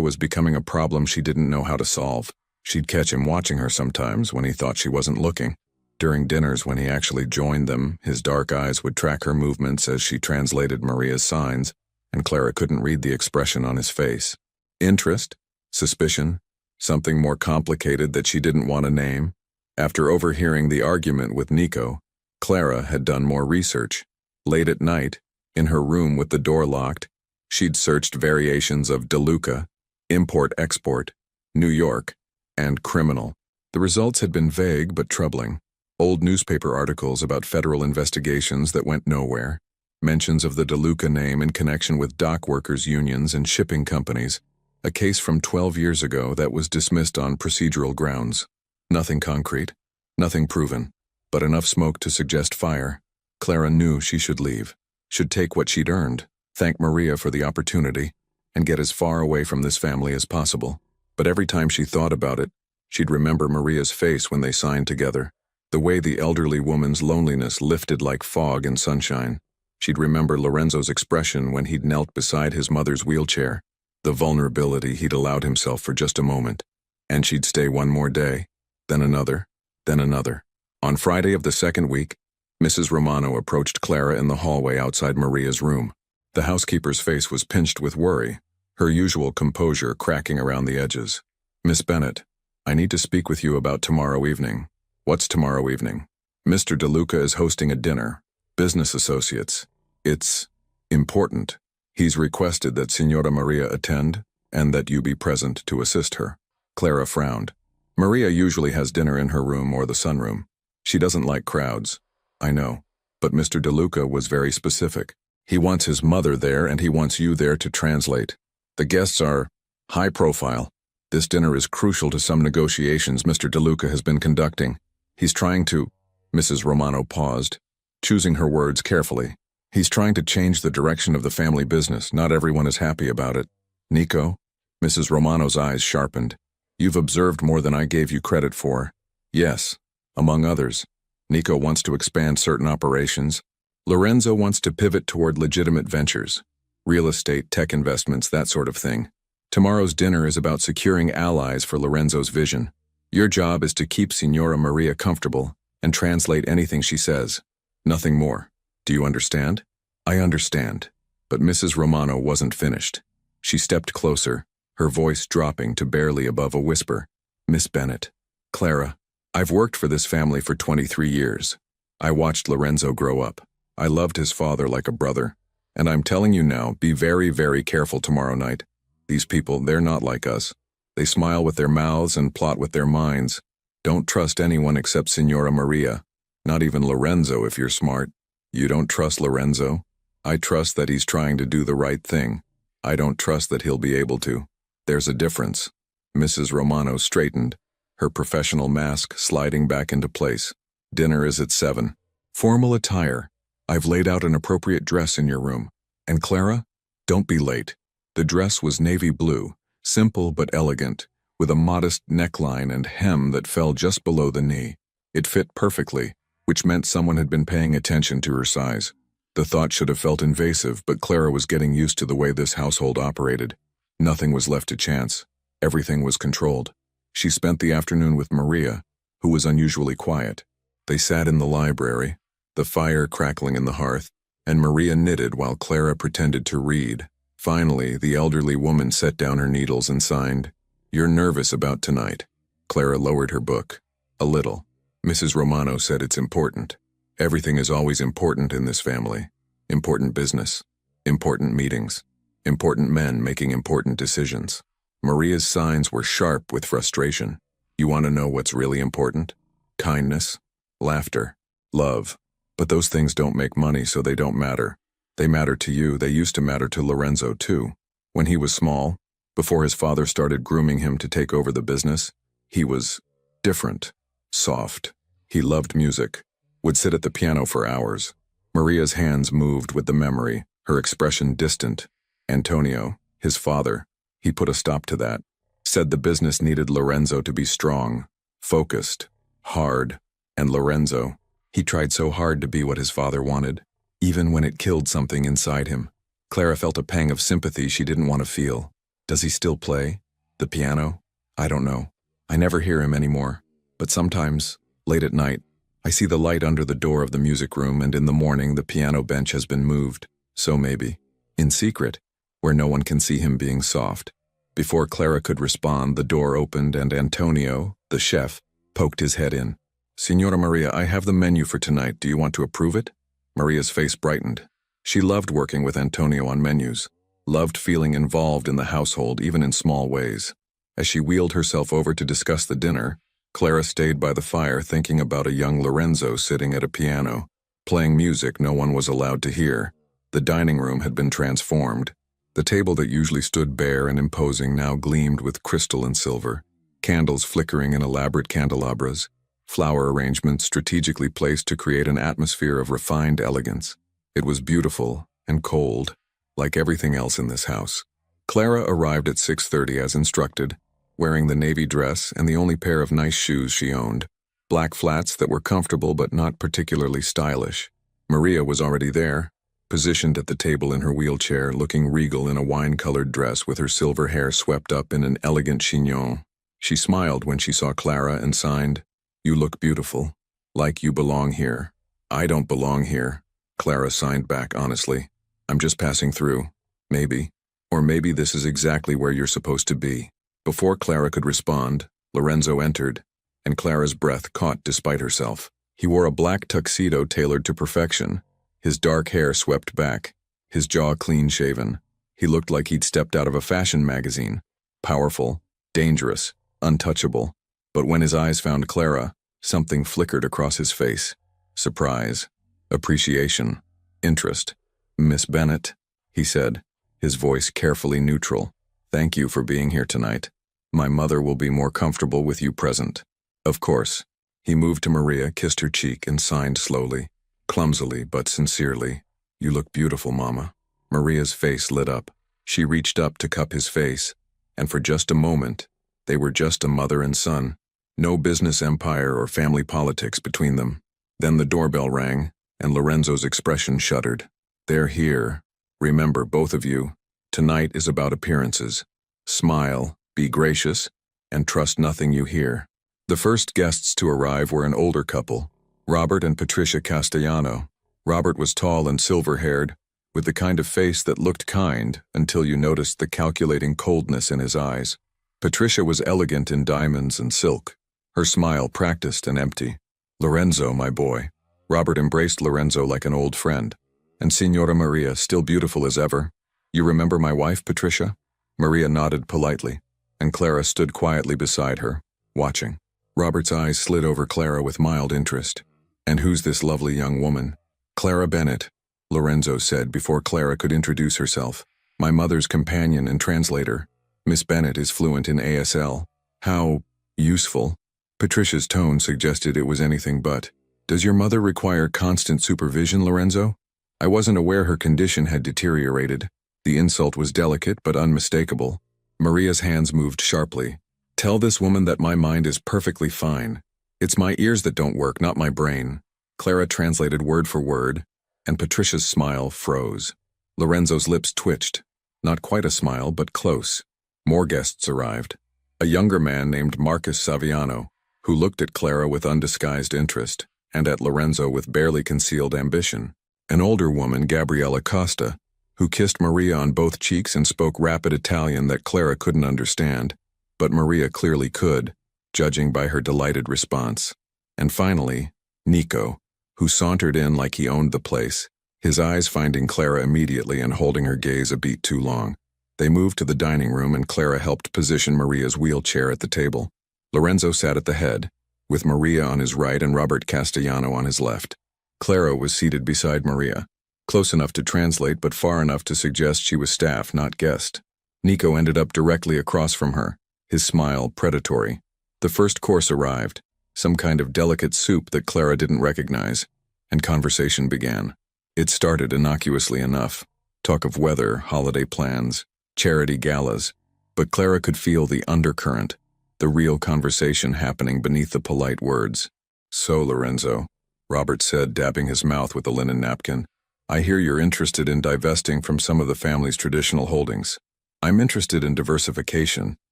was becoming a problem she didn't know how to solve. She'd catch him watching her sometimes when he thought she wasn't looking. During dinners when he actually joined them, his dark eyes would track her movements as she translated Maria's signs, and Clara couldn't read the expression on his face. Interest? Suspicion? Something more complicated that she didn't want to name? After overhearing the argument with Nico, Clara had done more research. Late at night, in her room with the door locked, she'd searched variations of DeLuca, import-export, New York, and criminal. The results had been vague but troubling. Old newspaper articles about federal investigations that went nowhere, mentions of the DeLuca name in connection with dock workers' unions and shipping companies, a case from 12 years ago that was dismissed on procedural grounds. Nothing concrete, nothing proven. but enough smoke to suggest fire. Clara knew she should leave, should take what she'd earned, thank Maria for the opportunity, and get as far away from this family as possible. But every time she thought about it, she'd remember Maria's face when they signed together, the way the elderly woman's loneliness lifted like fog in sunshine. She'd remember Lorenzo's expression when he'd knelt beside his mother's wheelchair, the vulnerability he'd allowed himself for just a moment. And she'd stay one more day, then another, then another. On Friday of the second week, Mrs. Romano approached Clara in the hallway outside Maria's room. The housekeeper's face was pinched with worry, her usual composure cracking around the edges. "Miss Bennet, I need to speak with you about tomorrow evening." "What's tomorrow evening?" "Mr. DeLuca is hosting a dinner. Business associates. It's important. He's requested that Signora Maria attend, and that you be present to assist her." Clara frowned. Maria usually has dinner in her room or the sunroom. She doesn't like crowds. "I know, but Mr. DeLuca was very specific. He wants his mother there and he wants you there to translate. The guests are high profile. This dinner is crucial to some negotiations Mr. DeLuca has been conducting. He's trying to—" Mrs. Romano paused, choosing her words carefully. "He's trying to change the direction of the family business. Not everyone is happy about it." "Nico?" Mrs. Romano's eyes sharpened. "You've observed more than I gave you credit for." "Yes, among others. Nico wants to expand certain operations. Lorenzo wants to pivot toward legitimate ventures. Real estate, tech investments, that sort of thing. Tomorrow's dinner is about securing allies for Lorenzo's vision. Your job is to keep Signora Maria comfortable and translate anything she says. Nothing more. Do you understand?" "I understand." But Mrs. Romano wasn't finished. She stepped closer, her voice dropping to barely above a whisper. "Miss Bennet, Clara, I've worked for this family for 23 years. I watched Lorenzo grow up. I loved his father like a brother. And I'm telling you now, be very, very careful tomorrow night. These people, they're not like us. They smile with their mouths and plot with their minds. Don't trust anyone except Signora Maria. Not even Lorenzo if you're smart." "You don't trust Lorenzo?" "I trust that he's trying to do the right thing. I don't trust that he'll be able to. There's a difference." Mrs. Romano straightened, her professional mask sliding back into place. "Dinner is at 7. Formal attire. I've laid out an appropriate dress in your room. And Clara, don't be late." The dress was navy blue, simple but elegant, with a modest neckline and hem that fell just below the knee. It fit perfectly, which meant someone had been paying attention to her size. The thought should have felt invasive, but Clara was getting used to the way this household operated. Nothing was left to chance. Everything was controlled. She spent the afternoon with Maria, who was unusually quiet. They sat in the library, the fire crackling in the hearth, and Maria knitted while Clara pretended to read. Finally, the elderly woman set down her needles and signed. "You're nervous about tonight." Clara lowered her book. "A little." Mrs. Romano said, "It's important. Everything is always important in this family. Important business, important meetings, important men making important decisions." Maria's signs were sharp with frustration. "You want to know what's really important? Kindness, laughter, love. But those things don't make money, so they don't matter. They matter to you. They used to matter to Lorenzo, too. When he was small, before his father started grooming him to take over the business, he was different, soft. He loved music, would sit at the piano for hours." Maria's hands moved with the memory, her expression distant. "Antonio, his father, he put a stop to that. Said the business needed Lorenzo to be strong, focused, hard. And Lorenzo, he tried so hard to be what his father wanted, even when it killed something inside him." Clara felt a pang of sympathy she didn't want to feel. "Does he still play? The piano?" "I don't know. I never hear him anymore. But sometimes, late at night, I see the light under the door of the music room, and in the morning the piano bench has been moved. So maybe, in secret, where no one can see him being soft." Before Clara could respond, the door opened and Antonio, the chef, poked his head in. "Signora Maria, I have the menu for tonight. Do you want to approve it?" Maria's face brightened. She loved working with Antonio on menus, loved feeling involved in the household even in small ways. As she wheeled herself over to discuss the dinner, Clara stayed by the fire thinking about a young Lorenzo sitting at a piano, playing music no one was allowed to hear. The dining room had been transformed. The table that usually stood bare and imposing now gleamed with crystal and silver, candles flickering in elaborate candelabras, flower arrangements strategically placed to create an atmosphere of refined elegance. It was beautiful and cold, like everything else in this house. Clara arrived at 6:30 as instructed, wearing the navy dress and the only pair of nice shoes she owned, black flats that were comfortable but not particularly stylish. Maria was already there, positioned at the table in her wheelchair, looking regal in a wine-colored dress with her silver hair swept up in an elegant chignon. She smiled when she saw Clara and signed, "You look beautiful. Like you belong here." "I don't belong here," Clara signed back honestly. "I'm just passing through. Maybe. Or maybe this is exactly where you're supposed to be." Before Clara could respond, Lorenzo entered, and Clara's breath caught despite herself. He wore a black tuxedo tailored to perfection, his dark hair swept back, his jaw clean-shaven. He looked like he'd stepped out of a fashion magazine. Powerful, dangerous, untouchable. But when his eyes found Clara, something flickered across his face. Surprise, appreciation, interest. "Miss Bennett," he said, his voice carefully neutral. "Thank you for being here tonight. My mother will be more comfortable with you present." "Of course." He moved to Maria, kissed her cheek, and signed slowly, clumsily but sincerely. "You look beautiful, Mama." Maria's face lit up. She reached up to cup his face, and for just a moment, they were just a mother and son. No business empire or family politics between them. Then the doorbell rang, and Lorenzo's expression shuddered. "They're here. Remember, both of you, tonight is about appearances. Smile, be gracious, and trust nothing you hear." The first guests to arrive were an older couple, Robert and Patricia Castellano. Robert was tall and silver-haired, with the kind of face that looked kind until you noticed the calculating coldness in his eyes. Patricia was elegant in diamonds and silk, her smile practiced and empty. "Lorenzo, my boy." Robert embraced Lorenzo like an old friend. "And Signora Maria, still beautiful as ever. You remember my wife, Patricia?" Maria nodded politely, and Clara stood quietly beside her, watching. Robert's eyes slid over Clara with mild interest. "And who's this lovely young woman?" "Clara Bennett," Lorenzo said before Clara could introduce herself. "My mother's companion and translator. Miss Bennett is fluent in ASL. How useful." Patricia's tone suggested it was anything but. "Does your mother require constant supervision, Lorenzo?" "I wasn't aware her condition had deteriorated." The insult was delicate but unmistakable. Maria's hands moved sharply. "Tell this woman that my mind is perfectly fine. It's my ears that don't work, not my brain." Clara translated word for word, and Patricia's smile froze. Lorenzo's lips twitched. Not quite a smile, but close. More guests arrived. A younger man named Marcus Saviano, who looked at Clara with undisguised interest, and at Lorenzo with barely concealed ambition. An older woman, Gabriella Costa, who kissed Maria on both cheeks and spoke rapid Italian that Clara couldn't understand, but Maria clearly could, judging by her delighted response. And finally, Nico, who sauntered in like he owned the place, his eyes finding Clara immediately and holding her gaze a beat too long. They moved to the dining room and Clara helped position Maria's wheelchair at the table. Lorenzo sat at the head, with Maria on his right and Robert Castellano on his left. Clara was seated beside Maria, close enough to translate but far enough to suggest she was staff, not guest. Nico ended up directly across from her, his smile predatory. The first course arrived, some kind of delicate soup that Clara didn't recognize, and conversation began. It started innocuously enough, talk of weather, holiday plans, charity galas, but Clara could feel the undercurrent, the real conversation happening beneath the polite words. "So, Lorenzo," Robert said, dabbing his mouth with a linen napkin, "I hear you're interested in divesting from some of the family's traditional holdings. I'm interested in diversification.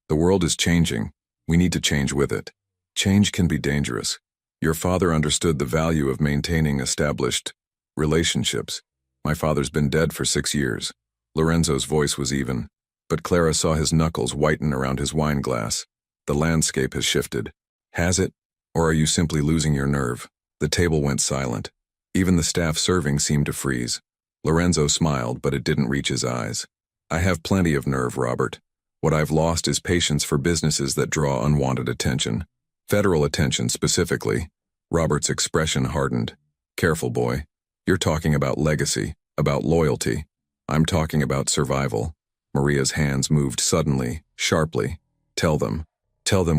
The world is changing. We need to change with it. Change can be dangerous. Your father understood the value of maintaining established relationships. My father's been dead for 6 years." Lorenzo's voice was even, but Clara saw his knuckles whiten around his wine glass. "The landscape has shifted." "Has it? Or are you simply losing your nerve?" The table went silent. Even the staff serving seemed to freeze. Lorenzo smiled, but it didn't reach his eyes. "I have plenty of nerve, Robert. What I've lost is patience for businesses that draw unwanted attention. Federal attention, specifically." Robert's expression hardened. "Careful, boy. You're talking about legacy, about loyalty. I'm talking about survival." Maria's hands moved suddenly, sharply. Tell them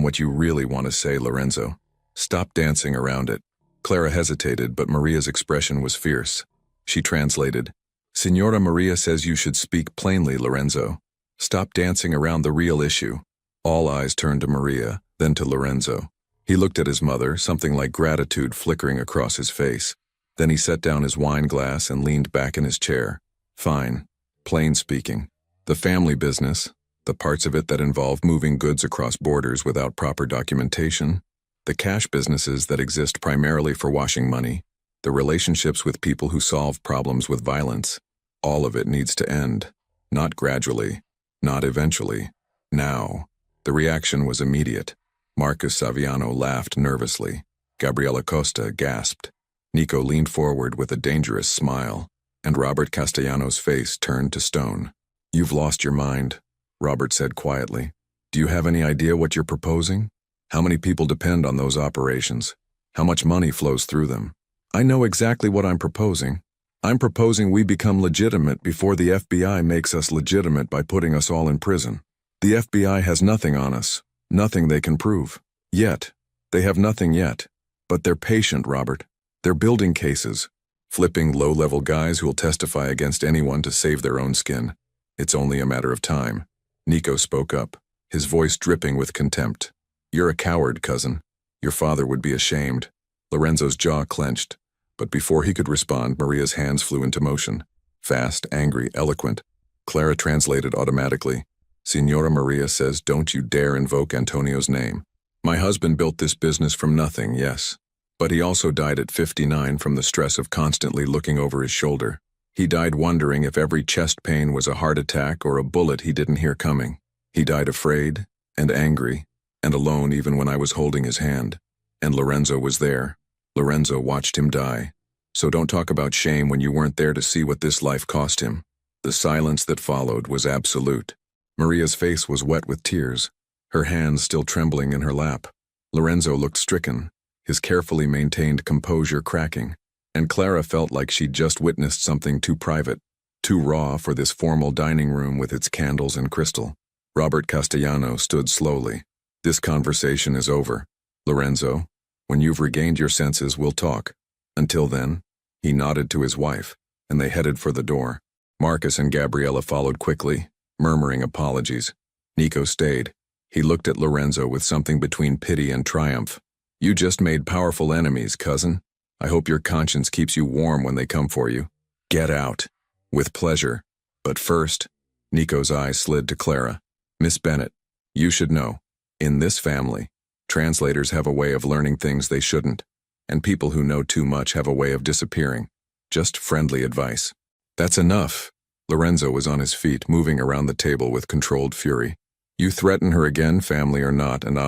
what you really want to say, Lorenzo." Stop dancing around it. Clara hesitated, but Maria's expression was fierce. She translated, Signora Maria says you should speak plainly, Lorenzo. Stop dancing around the real issue. All eyes turned to Maria, then to Lorenzo. He looked at his mother, something like gratitude flickering across his face. Then he set down his wine glass and leaned back in his chair. Fine. Plain speaking. The family business, the parts of it that involve moving goods across borders without proper documentation, the cash businesses that exist primarily for washing money, the relationships with people who solve problems with violence, all of it needs to end. Not gradually, not eventually. Now. The reaction was immediate. Marcus Saviano laughed nervously. Gabriela Costa gasped. Nico leaned forward with a dangerous smile, and Robert Castellanos' face turned to stone. You've lost your mind, Robert said quietly. Do you have any idea what you're proposing? How many people depend on those operations? How much money flows through them? I know exactly what I'm proposing. I'm proposing we become legitimate before the FBI makes us legitimate by putting us all in prison. The FBI has nothing on us, nothing they can prove. Yet. They have nothing yet. But they're patient, Robert. They're building cases, flipping low-level guys who'll testify against anyone to save their own skin. It's only a matter of time. Nico spoke up, his voice dripping with contempt. You're a coward, cousin. Your father would be ashamed. Lorenzo's jaw clenched, but before he could respond, Maria's hands flew into motion. Fast, angry, eloquent. Clara translated automatically. Signora Maria says, don't you dare invoke Antonio's name. My husband built this business from nothing, yes. But he also died at 59 from the stress of constantly looking over his shoulder. He died wondering if every chest pain was a heart attack or a bullet he didn't hear coming. He died afraid and angry and alone even when I was holding his hand. And Lorenzo was there. Lorenzo watched him die. So don't talk about shame when you weren't there to see what this life cost him. The silence that followed was absolute. Maria's face was wet with tears, her hands still trembling in her lap. Lorenzo looked stricken, his carefully maintained composure cracking, and Clara felt like she'd just witnessed something too private, too raw for this formal dining room with its candles and crystal. Robert Castellano stood slowly. This conversation is over. Lorenzo, when you've regained your senses, we'll talk. Until then, he nodded to his wife, and they headed for the door. Marcus and Gabriela followed quickly, murmuring apologies. Nico stayed. He looked at Lorenzo with something between pity and triumph. You just made powerful enemies, cousin. I hope your conscience keeps you warm when they come for you. Get out. With pleasure. But first, Nico's eyes slid to Clara. Miss Bennett, you should know. In this family, translators have a way of learning things they shouldn't, and people who know too much have a way of disappearing. Just friendly advice. That's enough. Lorenzo was on his feet, moving around the table with controlled fury. You threaten her again, family or not, and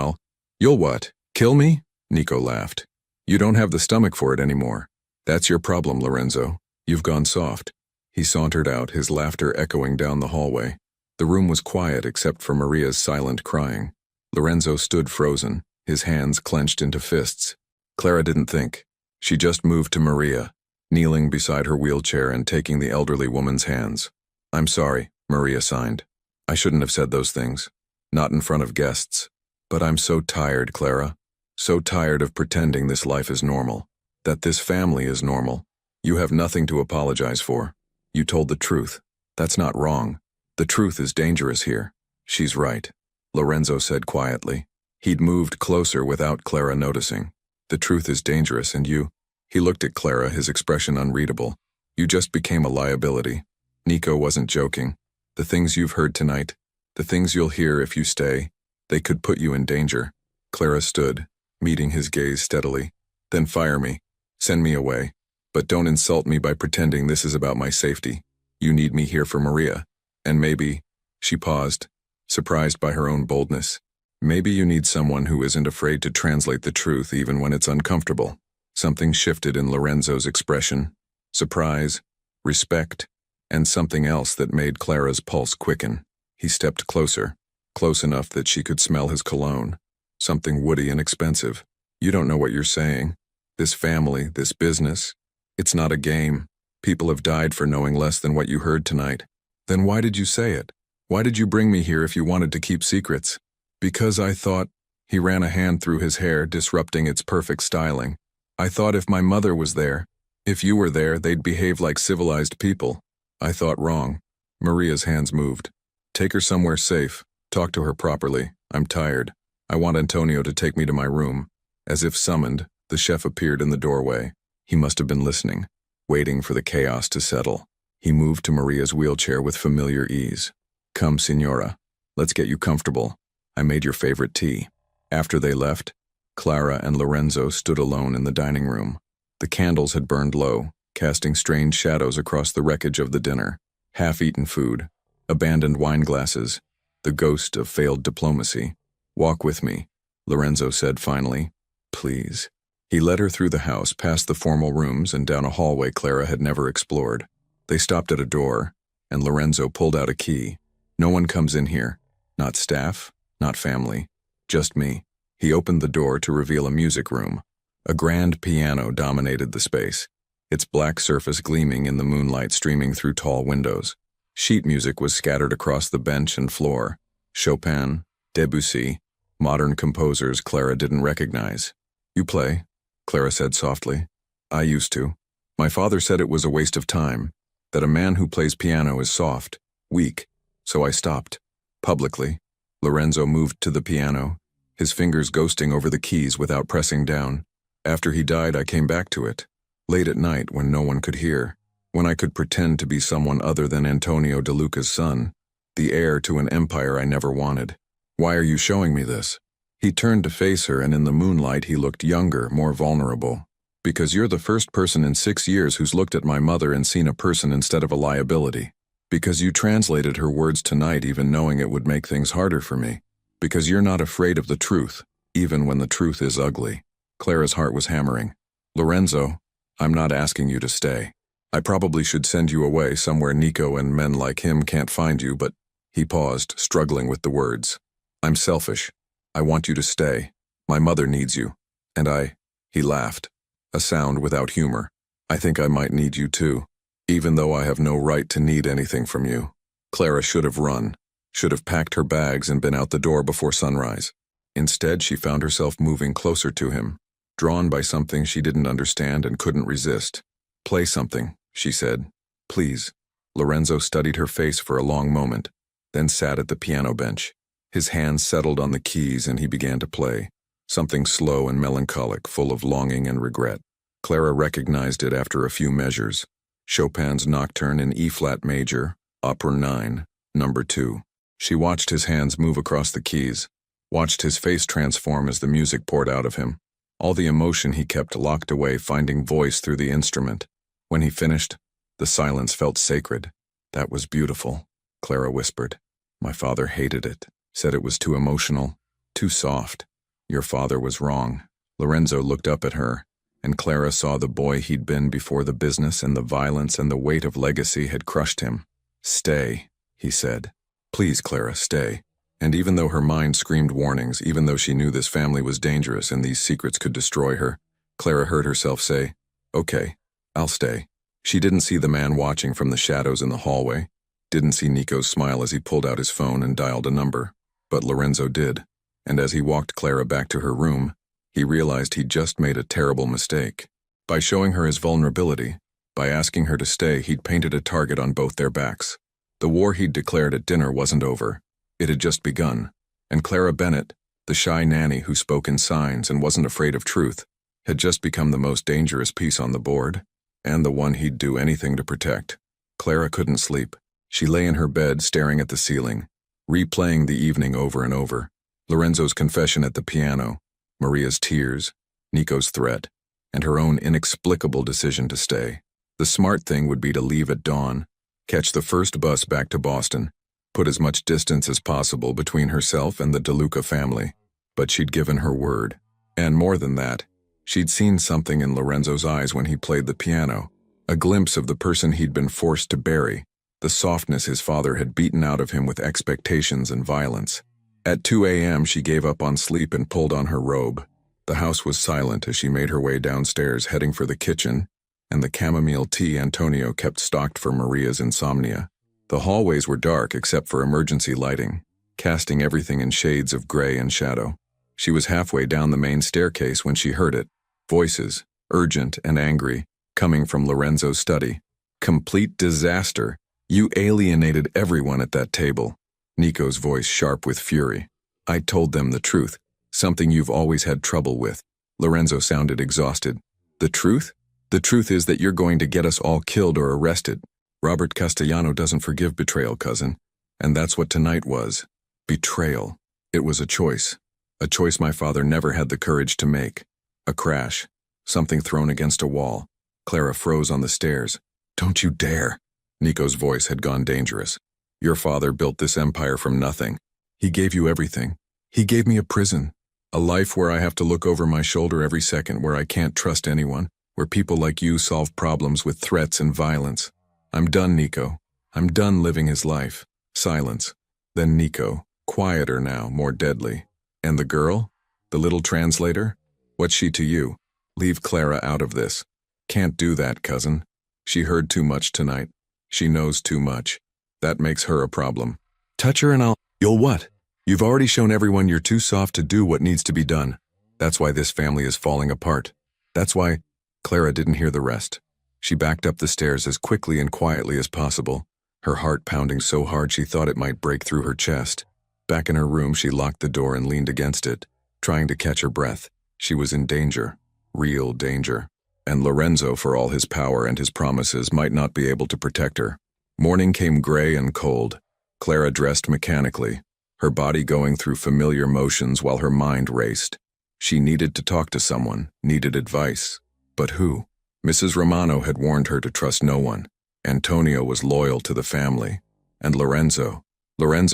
You'll what? Kill me? Nico laughed. You don't have the stomach for it anymore. That's your problem, Lorenzo. You've gone soft. He sauntered out, his laughter echoing down the hallway. The room was quiet except for Maria's silent crying. Lorenzo stood frozen, his hands clenched into fists. Clara didn't think. She just moved to Maria, kneeling beside her wheelchair and taking the elderly woman's hands. I'm sorry, Maria signed. I shouldn't have said those things. Not in front of guests. But I'm so tired, Clara. So tired of pretending this life is normal. That this family is normal. You have nothing to apologize for. You told the truth. That's not wrong. The truth is dangerous here. She's right, Lorenzo said quietly. He'd moved closer without Clara noticing. The truth is dangerous and you... He looked at Clara, his expression unreadable. You just became a liability. Nico wasn't joking. The things you've heard tonight, the things you'll hear if you stay, they could put you in danger. Clara stood, meeting his gaze steadily. Then fire me. Send me away. But don't insult me by pretending this is about my safety. You need me here for Maria. And maybe... She paused, surprised by her own boldness. Maybe you need someone who isn't afraid to translate the truth even when it's uncomfortable. Something shifted in Lorenzo's expression. Surprise, respect, and something else that made Clara's pulse quicken. He stepped closer, close enough that she could smell his cologne. Something woody and expensive. You don't know what you're saying. This family, this business, it's not a game. People have died for knowing less than what you heard tonight. Then why did you say it? Why did you bring me here if you wanted to keep secrets? Because I thought... He ran a hand through his hair, disrupting its perfect styling. I thought if my mother was there, if you were there, they'd behave like civilized people. I thought wrong. Maria's hands moved. Take her somewhere safe. Talk to her properly. I'm tired. I want Antonio to take me to my room. As if summoned, the chef appeared in the doorway. He must have been listening, waiting for the chaos to settle. He moved to Maria's wheelchair with familiar ease. Come, Signora. Let's get you comfortable. I made your favorite tea. After they left, Clara and Lorenzo stood alone in the dining room. The candles had burned low, casting strange shadows across the wreckage of the dinner. Half-eaten food, abandoned wine glasses, the ghost of failed diplomacy. Walk with me, Lorenzo said finally. Please. He led her through the house, past the formal rooms and down a hallway Clara had never explored. They stopped at a door, and Lorenzo pulled out a key. No one comes in here. Not staff, not family. Just me. He opened the door to reveal a music room. A grand piano dominated the space, its black surface gleaming in the moonlight streaming through tall windows. Sheet music was scattered across the bench and floor. Chopin, Debussy, modern composers Clara didn't recognize. You play? Clara said softly. I used to. My father said it was a waste of time, that a man who plays piano is soft, weak, so I stopped. Publicly, Lorenzo moved to the piano, his fingers ghosting over the keys without pressing down. After he died, I came back to it, late at night when no one could hear, when I could pretend to be someone other than Antonio De Luca's son, the heir to an empire I never wanted. Why are you showing me this? He turned to face her, and in the moonlight he looked younger, more vulnerable. Because you're the first person in 6 years who's looked at my mother and seen a person instead of a liability. Because you translated her words tonight even knowing it would make things harder for me. Because you're not afraid of the truth, even when the truth is ugly. Clara's heart was hammering. Lorenzo, I'm not asking you to stay. I probably should send you away somewhere Nico and men like him can't find you, but he paused, struggling with the words. I'm selfish. I want you to stay. My mother needs you. And he laughed, a sound without humor. I think I might need you too, even though I have no right to need anything from you. Clara should have run, should have packed her bags and been out the door before sunrise. Instead, she found herself moving closer to him, drawn by something she didn't understand and couldn't resist. Play something, she said. Please. Lorenzo studied her face for a long moment, then sat at the piano bench. His hands settled on the keys and he began to play, something slow and melancholic, full of longing and regret. Clara recognized it after a few measures. Chopin's Nocturne in E-flat major, Opera 9, number 2. She watched his hands move across the keys, watched his face transform as the music poured out of him. All the emotion he kept locked away, finding voice through the instrument. When he finished, the silence felt sacred. That was beautiful, Clara whispered. My father hated it, said it was too emotional, too soft. Your father was wrong. Lorenzo looked up at her, and Clara saw the boy he'd been before the business and the violence and the weight of legacy had crushed him. Stay, he said. Please, Clara, stay. And even though her mind screamed warnings, even though she knew this family was dangerous and these secrets could destroy her, Clara heard herself say, okay, I'll stay. She didn't see the man watching from the shadows in the hallway, didn't see Nico's smile as he pulled out his phone and dialed a number, but Lorenzo did. And as he walked Clara back to her room, he realized he'd just made a terrible mistake. By showing her his vulnerability, by asking her to stay, he'd painted a target on both their backs. The war he'd declared at dinner wasn't over. It had just begun, and Clara Bennett, the shy nanny who spoke in signs and wasn't afraid of truth, had just become the most dangerous piece on the board, and the one he'd do anything to protect. Clara couldn't sleep. She lay in her bed staring at the ceiling, replaying the evening over and over. Lorenzo's confession at the piano, Maria's tears, Nico's threat, and her own inexplicable decision to stay. The smart thing would be to leave at dawn, catch the first bus back to Boston, put as much distance as possible between herself and the De Luca family. But she'd given her word. And more than that, she'd seen something in Lorenzo's eyes when he played the piano, a glimpse of the person he'd been forced to bury, the softness his father had beaten out of him with expectations and violence. At 2 a.m. she gave up on sleep and pulled on her robe. The house was silent as she made her way downstairs heading for the kitchen, and the chamomile tea Antonio kept stocked for Maria's insomnia. The hallways were dark except for emergency lighting, casting everything in shades of gray and shadow. She was halfway down the main staircase when she heard it. Voices, urgent and angry, coming from Lorenzo's study. Complete disaster. You alienated everyone at that table. Nico's voice sharp with fury. I told them the truth, something you've always had trouble with. Lorenzo sounded exhausted. The truth? The truth is that you're going to get us all killed or arrested. Robert Castellano doesn't forgive betrayal, cousin. And that's what tonight was. Betrayal. It was a choice. A choice my father never had the courage to make. A crash. Something thrown against a wall. Clara froze on the stairs. Don't you dare. Nico's voice had gone dangerous. Your father built this empire from nothing. He gave you everything. He gave me a prison. A life where I have to look over my shoulder every second, where I can't trust anyone, where people like you solve problems with threats and violence. I'm done, Nico. I'm done living his life. Silence. Then Nico, quieter now, more deadly. And the girl? The little translator? What's she to you? Leave Clara out of this. Can't do that, cousin. She heard too much tonight. She knows too much. That makes her a problem. Touch her and You'll what? You've already shown everyone you're too soft to do what needs to be done. That's why this family is falling apart. That's why... Clara didn't hear the rest. She backed up the stairs as quickly and quietly as possible, her heart pounding so hard she thought it might break through her chest. Back in her room, she locked the door and leaned against it, trying to catch her breath. She was in danger. Real danger. And Lorenzo, for all his power and his promises, might not be able to protect her. Morning came gray and cold. Clara dressed mechanically, her body going through familiar motions while her mind raced. She needed to talk to someone, needed advice. But who? Mrs. Romano had warned her to trust no one. Antonio was loyal to the family. And Lorenzo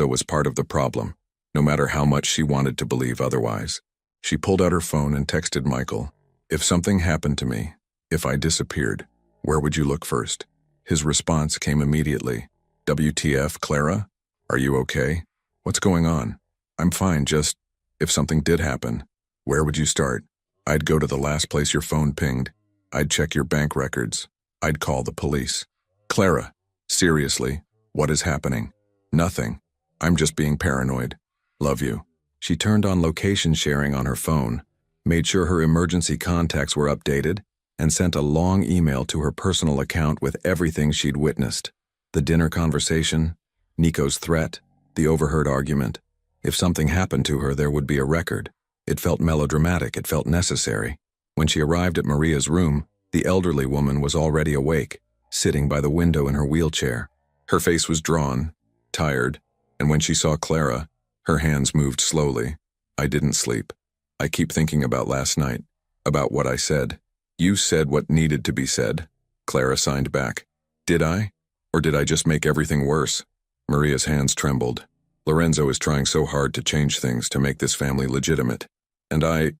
was part of the problem, no matter how much she wanted to believe otherwise. She pulled out her phone and texted Michael. If something happened to me, if I disappeared, where would you look first? His response came immediately. WTF, Clara? Are you okay? What's going on? I'm fine, just, if something did happen, where would you start? I'd go to the last place your phone pinged. I'd check your bank records. I'd call the police. Clara, seriously, what is happening? Nothing. I'm just being paranoid. Love you. She turned on location sharing on her phone, made sure her emergency contacts were updated, and sent a long email to her personal account with everything she'd witnessed. The dinner conversation, Nico's threat, the overheard argument. If something happened to her, there would be a record. It felt melodramatic, it felt necessary. When she arrived at Maria's room, the elderly woman was already awake, sitting by the window in her wheelchair. Her face was drawn, tired, and when she saw Clara, her hands moved slowly. I didn't sleep. I keep thinking about last night, about what I said. You said what needed to be said. Clara signed back. Did I? Or did I just make everything worse? Maria's hands trembled. Lorenzo is trying so hard to change things, to make this family legitimate. And I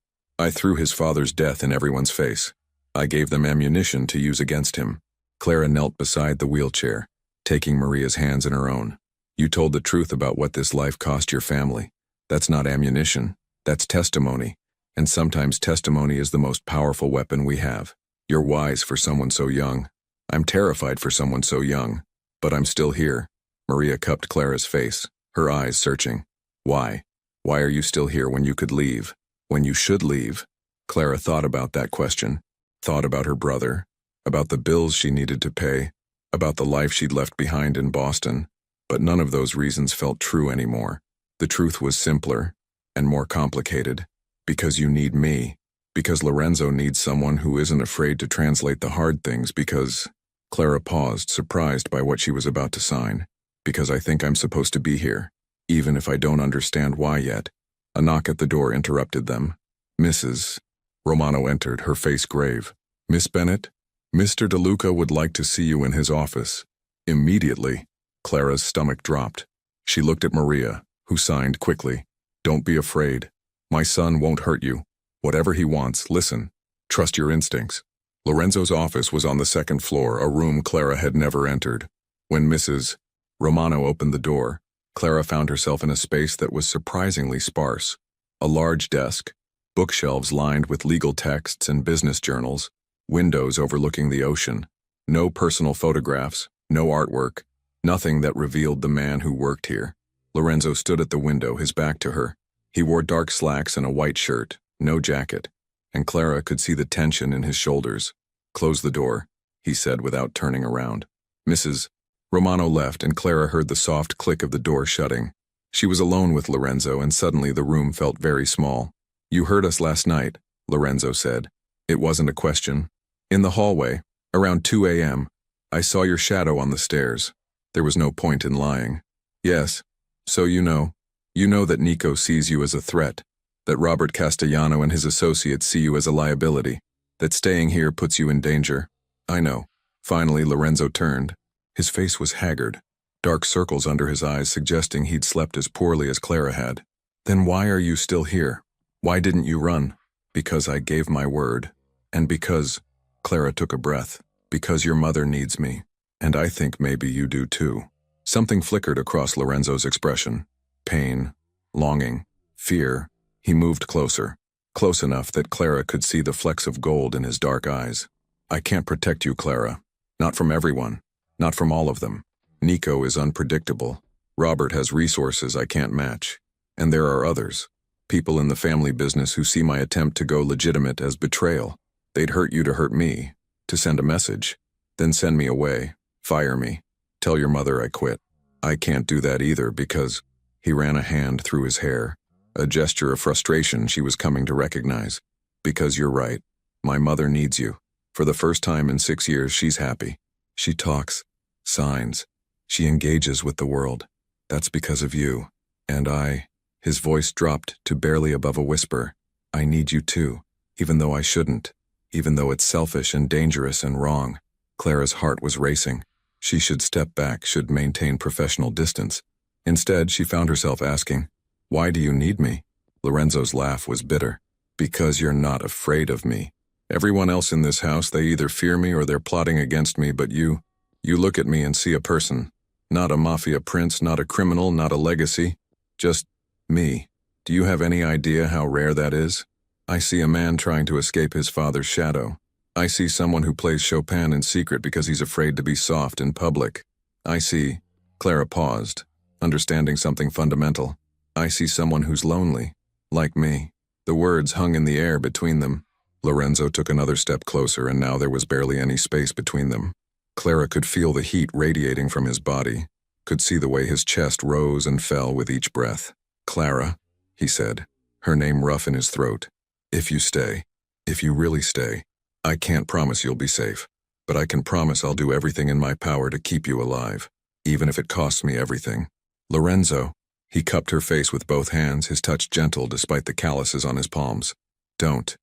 threw his father's death in everyone's face. I gave them ammunition to use against him. Clara knelt beside the wheelchair, taking Maria's hands in her own. You told the truth about what this life cost your family. That's not ammunition. That's testimony. And sometimes testimony is the most powerful weapon we have. You're wise for someone so young. I'm terrified for someone so young. But I'm still here. Maria cupped Clara's face, her eyes searching. Why? Why are you still here when you could leave? When you should leave? Clara thought about that question. Thought about her brother. About the bills she needed to pay. About the life she'd left behind in Boston. But none of those reasons felt true anymore. The truth was simpler and more complicated. Because you need me. Because Lorenzo needs someone who isn't afraid to translate the hard things. Because... Clara paused, surprised by what she was about to sign. Because I think I'm supposed to be here, even if I don't understand why yet. A knock at the door interrupted them. Mrs. Romano entered, her face grave. Miss Bennett? Mr. DeLuca would like to see you in his office. Immediately. Clara's stomach dropped. She looked at Maria, who signed quickly. Don't be afraid. My son won't hurt you. Whatever he wants, listen. Trust your instincts. Lorenzo's office was on the second floor, a room Clara had never entered. When Mrs. Romano opened the door, Clara found herself in a space that was surprisingly sparse. A large desk, bookshelves lined with legal texts and business journals, windows overlooking the ocean. No personal photographs, no artwork, nothing that revealed the man who worked here. Lorenzo stood at the window, his back to her. He wore dark slacks and a white shirt, no jacket, and Clara could see the tension in his shoulders. "Close the door," he said without turning around. Mrs. Romano left, and Clara heard the soft click of the door shutting. She was alone with Lorenzo, and suddenly the room felt very small. "You heard us last night," Lorenzo said. It wasn't a question. "In the hallway, around 2 a.m., I saw your shadow on the stairs." There was no point in lying. "Yes, so you know. You know that Nico sees you as a threat, that Robert Castellano and his associates see you as a liability, that staying here puts you in danger." "I know." Finally, Lorenzo turned. His face was haggard, dark circles under his eyes suggesting he'd slept as poorly as Clara had. "Then why are you still here? Why didn't you run?" "Because I gave my word. And because," Clara took a breath, "because your mother needs me. And I think maybe you do too." Something flickered across Lorenzo's expression. Pain, longing, fear. He moved closer, close enough that Clara could see the flecks of gold in his dark eyes. "I can't protect you, Clara. Not from everyone. Not from all of them. Nico is unpredictable. Robert has resources I can't match. And there are others. People in the family business who see my attempt to go legitimate as betrayal. They'd hurt you to hurt me, to send a message, then send me away, fire me, tell your mother I quit. I can't do that either because..." He ran a hand through his hair, a gesture of frustration she was coming to recognize. "Because you're right. My mother needs you. For the first time in 6 years, she's happy. She talks, signs. She engages with the world. That's because of you. And I..." His voice dropped to barely above a whisper. "I need you too, even though I shouldn't. Even though it's selfish and dangerous and wrong." Clara's heart was racing. She should step back, should maintain professional distance. Instead, she found herself asking, "Why do you need me?" Lorenzo's laugh was bitter. "Because you're not afraid of me. Everyone else in this house, they either fear me or they're plotting against me, but you look at me and see a person. Not a mafia prince, not a criminal, not a legacy. Just me. Do you have any idea how rare that is? I see a man trying to escape his father's shadow. I see someone who plays Chopin in secret because he's afraid to be soft in public. I see..." Clara paused, understanding something fundamental. "I see someone who's lonely, like me." The words hung in the air between them. Lorenzo took another step closer, and now there was barely any space between them. Clara could feel the heat radiating from his body, could see the way his chest rose and fell with each breath. "Clara," he said, her name rough in his throat. "If you stay, if you really stay, I can't promise you'll be safe, but I can promise I'll do everything in my power to keep you alive, even if it costs me everything." "Lorenzo," he cupped her face with both hands, his touch gentle despite the calluses on his palms. Don't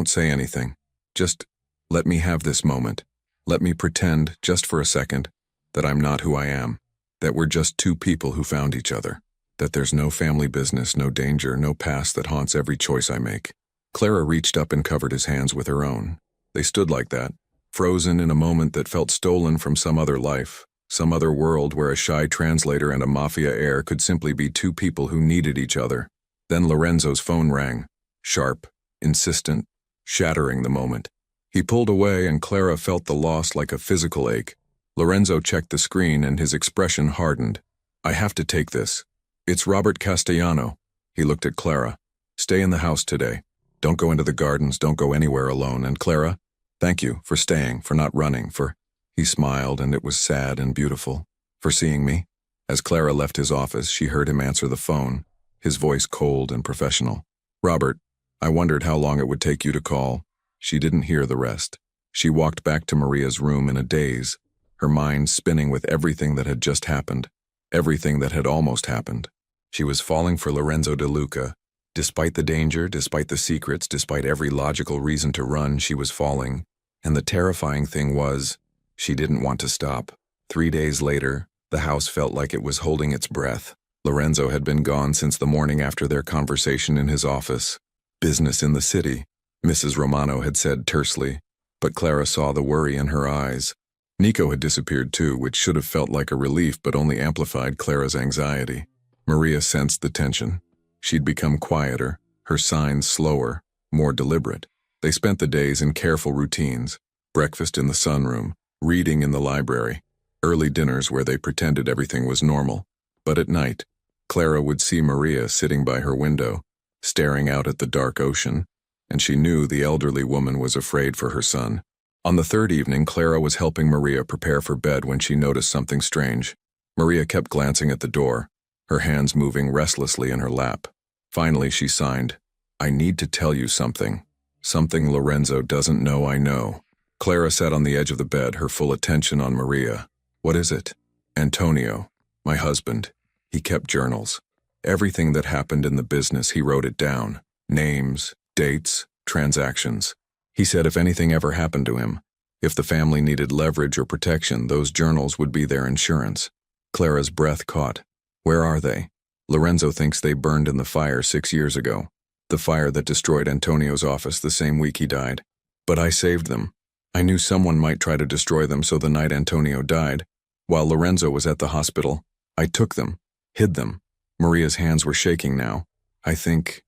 say anything. Just let me have this moment. Let me pretend, just for a second, that I'm not who I am, that we're just two people who found each other, that there's no family business, no danger, no past that haunts every choice I make." Clara reached up and covered his hands with her own. They stood like that, frozen in a moment that felt stolen from some other life, some other world where a shy translator and a mafia heir could simply be two people who needed each other. Then Lorenzo's phone rang, sharp, insistent, shattering the moment. He pulled away, and Clara felt the loss like a physical ache. Lorenzo checked the screen, and his expression hardened. "I have to take this. It's Robert Castellano." He looked at Clara. "Stay in the house today. Don't go into the gardens, don't go anywhere alone. And Clara, thank you for staying, for not running, for..." He smiled, and it was sad and beautiful. "For seeing me." As Clara left his office, she heard him answer the phone, his voice cold and professional. "Robert, I wondered how long it would take you to call." She didn't hear the rest. She walked back to Maria's room in a daze, her mind spinning with everything that had just happened, everything that had almost happened. She was falling for Lorenzo De Luca. Despite the danger, despite the secrets, despite every logical reason to run, she was falling. And the terrifying thing was, she didn't want to stop. 3 days later, the house felt like it was holding its breath. Lorenzo had been gone since the morning after their conversation in his office. "Business in the city," Mrs. Romano had said tersely, but Clara saw the worry in her eyes. Nico had disappeared too, which should have felt like a relief but only amplified Clara's anxiety. Maria sensed the tension. She'd become quieter, her signs slower, more deliberate. They spent the days in careful routines, breakfast in the sunroom, reading in the library, early dinners where they pretended everything was normal. But at night, Clara would see Maria sitting by her window, staring out at the dark ocean, and she knew the elderly woman was afraid for her son. On the third evening, Clara was helping Maria prepare for bed when she noticed something strange. Maria kept glancing at the door, her hands moving restlessly in her lap. Finally, she signed, "I need to tell you something. Something Lorenzo doesn't know I know." Clara sat on the edge of the bed, her full attention on Maria. "What is it?" "Antonio, my husband. He kept journals. Everything that happened in the business, he wrote it down. Names, dates, transactions. He said if anything ever happened to him, if the family needed leverage or protection, those journals would be their insurance." Clara's breath caught. "Where are they?" "Lorenzo thinks they burned in the fire 6 years ago. The fire that destroyed Antonio's office the same week he died. But I saved them. I knew someone might try to destroy them, so the night Antonio died, while Lorenzo was at the hospital, I took them, hid them." Maria's hands were shaking now. I think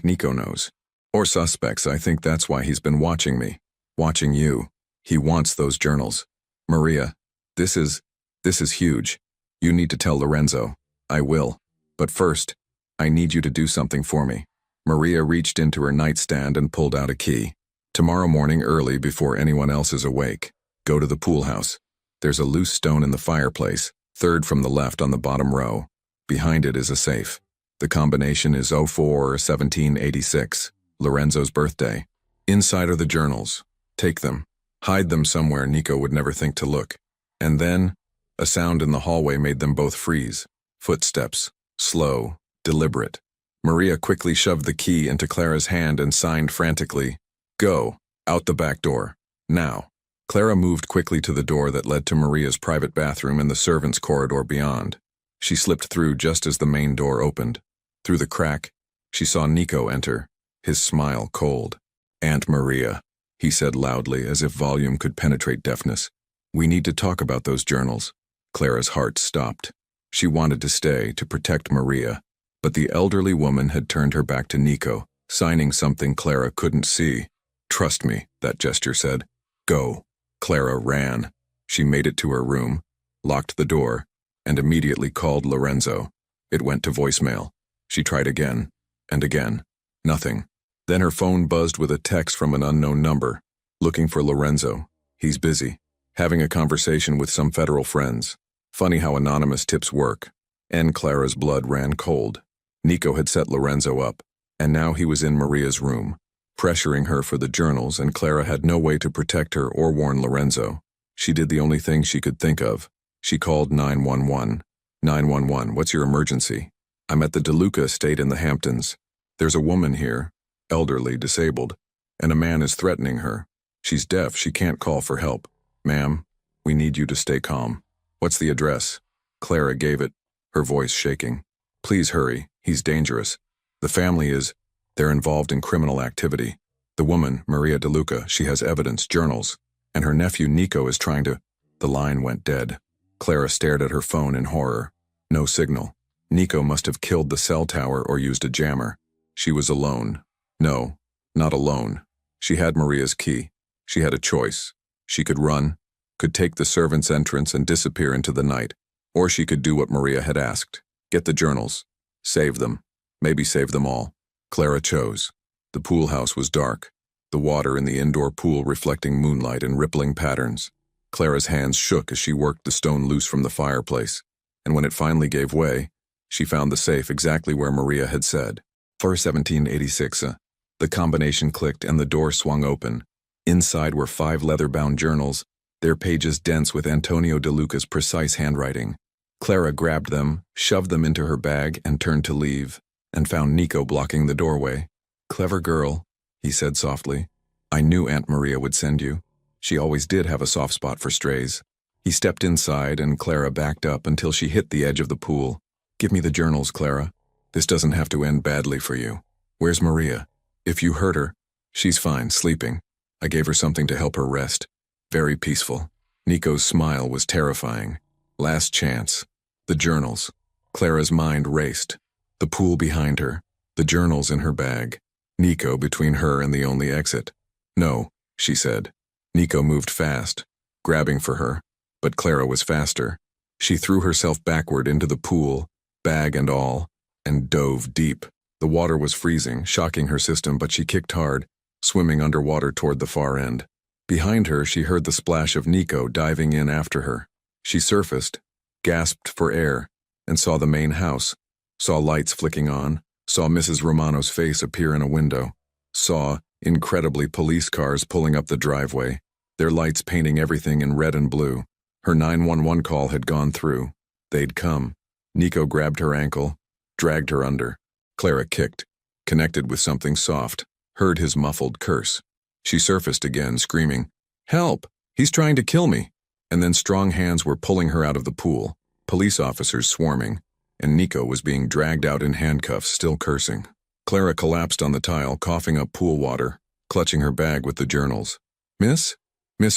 Nico knows. Or suspects. I think that's why he's been watching me. Watching you. He wants those journals. Maria, this is huge. You need to tell Lorenzo." "I will. But first, I need you to do something for me." Maria reached into her nightstand and pulled out a key. "Tomorrow morning early, before anyone else is awake, go to the pool house. There's a loose stone in the fireplace, third from the left on the bottom row. Behind it is a safe. The combination is 04-1786, Lorenzo's birthday. Inside are the journals. Take them. Hide them somewhere Nico would never think to look." And then, a sound in the hallway made them both freeze. Footsteps. Slow, deliberate. Maria quickly shoved the key into Clara's hand and signed frantically, "Go, out the back door, now." Clara moved quickly to the door that led to Maria's private bathroom and the servants' corridor beyond. She slipped through just as the main door opened. Through the crack, she saw Nico enter, his smile cold. "Aunt Maria," he said loudly, as if volume could penetrate deafness. "We need to talk about those journals." Clara's heart stopped. She wanted to stay, to protect Maria, but the elderly woman had turned her back to Nico, signing something Clara couldn't see. "Trust me," that gesture said. "Go." Clara ran. She made it to her room, locked the door, and immediately called Lorenzo. It went to voicemail. She tried again, and again. Nothing. Then her phone buzzed with a text from an unknown number. "Looking for Lorenzo. He's busy. Having a conversation with some federal friends." Funny how anonymous tips work. And Clara's blood ran cold. Nico had set Lorenzo up, and now he was in Maria's room, pressuring her for the journals, and Clara had no way to protect her or warn Lorenzo. She did the only thing she could think of. She called 911. 911, what's your emergency? "I'm at the DeLuca estate in the Hamptons. There's a woman here, elderly, disabled, and a man is threatening her. She's deaf, she can't call for help. Ma'am, we need you to stay calm." "What's the address?" Clara gave it, her voice shaking. "Please hurry, he's dangerous. The family they're involved in criminal activity. The woman, Maria DeLuca, she has evidence, journals, and her nephew Nico is trying to..." The line went dead. Clara stared at her phone in horror. No signal. Nico must have killed the cell tower or used a jammer. She was alone. No, not alone. She had Maria's key. She had a choice. She could run, could take the servants' entrance and disappear into the night, or she could do what Maria had asked. Get the journals. Save them. Maybe save them all. Clara chose. The pool house was dark, the water in the indoor pool reflecting moonlight in rippling patterns. Clara's hands shook as she worked the stone loose from the fireplace, and when it finally gave way, she found the safe exactly where Maria had said. For 1786, the combination clicked and the door swung open. Inside were 5 leather-bound journals, their pages dense with Antonio DeLuca's precise handwriting. Clara grabbed them, shoved them into her bag, and turned to leave, and found Nico blocking the doorway. "Clever girl," he said softly. "I knew Aunt Maria would send you. She always did have a soft spot for strays." He stepped inside, and Clara backed up until she hit the edge of the pool. "Give me the journals, Clara. This doesn't have to end badly for you. Where's Maria? If you hurt her..." "She's fine, sleeping. I gave her something to help her rest. Very peaceful." Nico's smile was terrifying. Last chance. The journals. Clara's mind raced. The pool behind her. The journals in her bag. Nico between her and the only exit. "No," she said. Nico moved fast, grabbing for her, but Clara was faster. She threw herself backward into the pool, bag and all, and dove deep. The water was freezing, shocking her system, but she kicked hard, swimming underwater toward the far end. Behind her, she heard the splash of Nico diving in after her. She surfaced, gasped for air, and saw the main house, saw lights flicking on, saw Mrs. Romano's face appear in a window, saw, incredibly, police cars pulling up the driveway, their lights painting everything in red and blue. Her 911 call had gone through. They'd come. Nico grabbed her ankle, dragged her under. Clara kicked, connected with something soft, heard his muffled curse. She surfaced again, screaming, "Help! He's trying to kill me!" And then strong hands were pulling her out of the pool, police officers swarming, and Nico was being dragged out in handcuffs, still cursing. Clara collapsed on the tile, coughing up pool water, clutching her bag with the journals. Miss,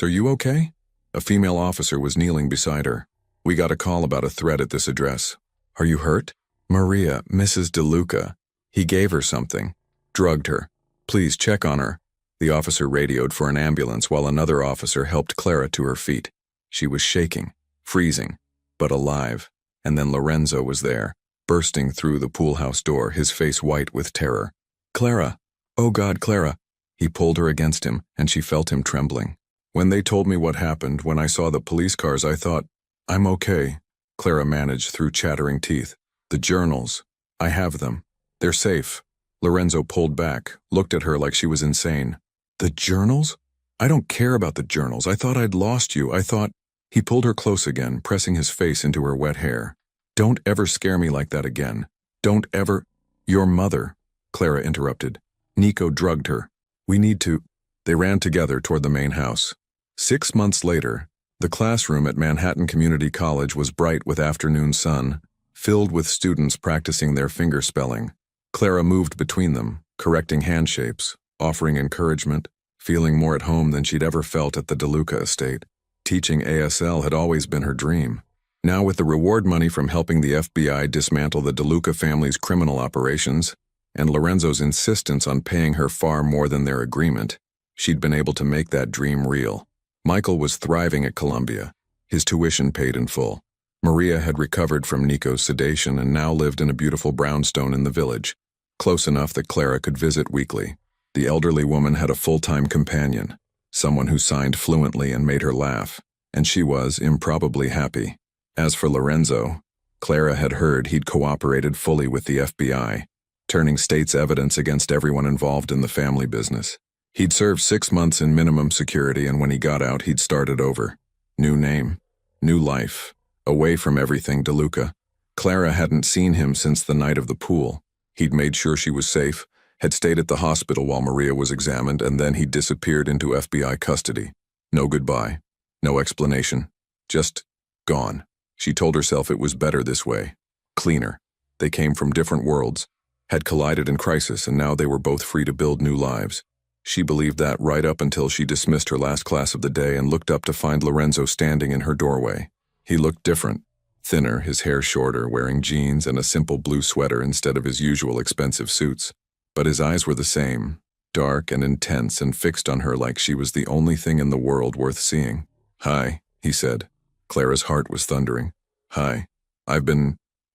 are you okay?" A female officer was kneeling beside her. "We got a call about a threat at this address. Are you hurt?" "Maria, Mrs. DeLuca. He gave her something. Drugged her. Please check on her." The officer radioed for an ambulance while another officer helped Clara to her feet. She was shaking, freezing, but alive. And then Lorenzo was there, bursting through the pool house door, his face white with terror. "Clara! Oh God, Clara!" He pulled her against him, and she felt him trembling. "When they told me what happened, when I saw the police cars, I thought, I'm okay," Clara managed through chattering teeth. "The journals. I have them. They're safe." Lorenzo pulled back, looked at her like she was insane. "The journals? I don't care about the journals. I thought I'd lost you. I thought—" He pulled her close again, pressing his face into her wet hair. "Don't ever scare me like that again. Don't ever—" "Your mother," Clara interrupted. "Nico drugged her. We need to—" They ran together toward the main house. 6 months later, the classroom at Manhattan Community College was bright with afternoon sun, filled with students practicing their finger spelling. Clara moved between them, correcting hand shapes, offering encouragement, feeling more at home than she'd ever felt at the DeLuca estate. Teaching ASL had always been her dream. Now, with the reward money from helping the FBI dismantle the DeLuca family's criminal operations, and Lorenzo's insistence on paying her far more than their agreement, she'd been able to make that dream real. Michael was thriving at Columbia, his tuition paid in full. Maria had recovered from Nico's sedation and now lived in a beautiful brownstone in the village, close enough that Clara could visit weekly. The elderly woman had a full-time companion, someone who signed fluently and made her laugh, and she was improbably happy. As for Lorenzo, Clara had heard he'd cooperated fully with the FBI, turning state's evidence against everyone involved in the family business. He'd served 6 months in minimum security, and when he got out, he'd started over. New name, new life, away from everything DeLuca. Clara hadn't seen him since the night of the pool. He'd made sure she was safe, had stayed at the hospital while Maria was examined, and then he disappeared into FBI custody. No goodbye, no explanation, just gone. She told herself it was better this way, cleaner. They came from different worlds, had collided in crisis, and now they were both free to build new lives. She believed that right up until she dismissed her last class of the day and looked up to find Lorenzo standing in her doorway. He looked different, thinner, his hair shorter, wearing jeans and a simple blue sweater instead of his usual expensive suits. But his eyes were the same, dark and intense and fixed on her like she was the only thing in the world worth seeing. "Hi," he said. Clara's heart was thundering. "Hi.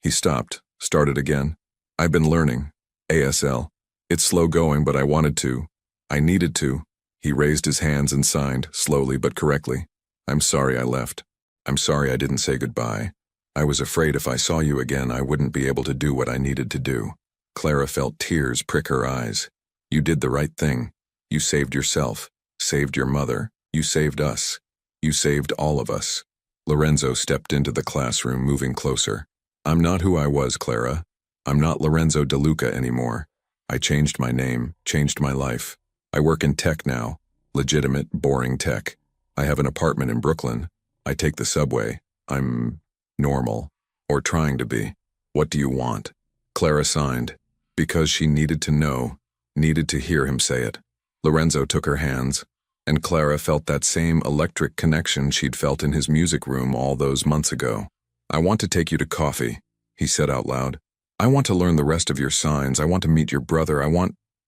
He stopped, started again. "I've been learning. ASL. It's slow going, but I needed to." He raised his hands and signed, slowly but correctly. "I'm sorry I left. I'm sorry I didn't say goodbye. I was afraid if I saw you again I wouldn't be able to do what I needed to do." Clara felt tears prick her eyes. "You did the right thing. You saved yourself, saved your mother, you saved us. You saved all of us." Lorenzo stepped into the classroom, moving closer. "I'm not who I was, Clara. I'm not Lorenzo DeLuca anymore. I changed my name, changed my life. I work in tech now, legitimate, boring tech. I have an apartment in Brooklyn. I take the subway. I'm normal, or trying to be. What do you want?" Clara signed, because she needed to know, needed to hear him say it. Lorenzo took her hands, and Clara felt that same electric connection she'd felt in his music room all those months ago. "I want to take you to coffee," he said out loud. "I want to learn the rest of your signs. I want to meet your brother.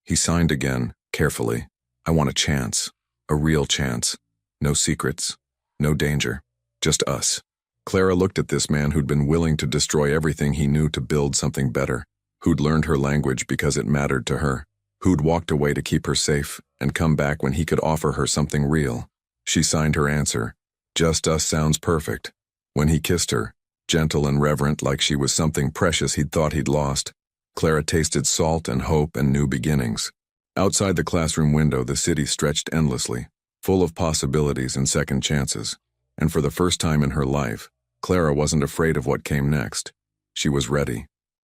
He signed again, carefully. "I want a chance, a real chance. No secrets, no danger, just us." Clara looked at this man who'd been willing to destroy everything he knew to build something better, who'd learned her language because it mattered to her, who'd walked away to keep her safe and come back when he could offer her something real. She signed her answer. Just us sounds perfect. When he kissed her, gentle and reverent like she was something precious he'd thought he'd lost, Clara tasted salt and hope and new beginnings. Outside the classroom window, the city stretched endlessly, full of possibilities and second chances. And for the first time in her life, Clara wasn't afraid of what came next. She was ready.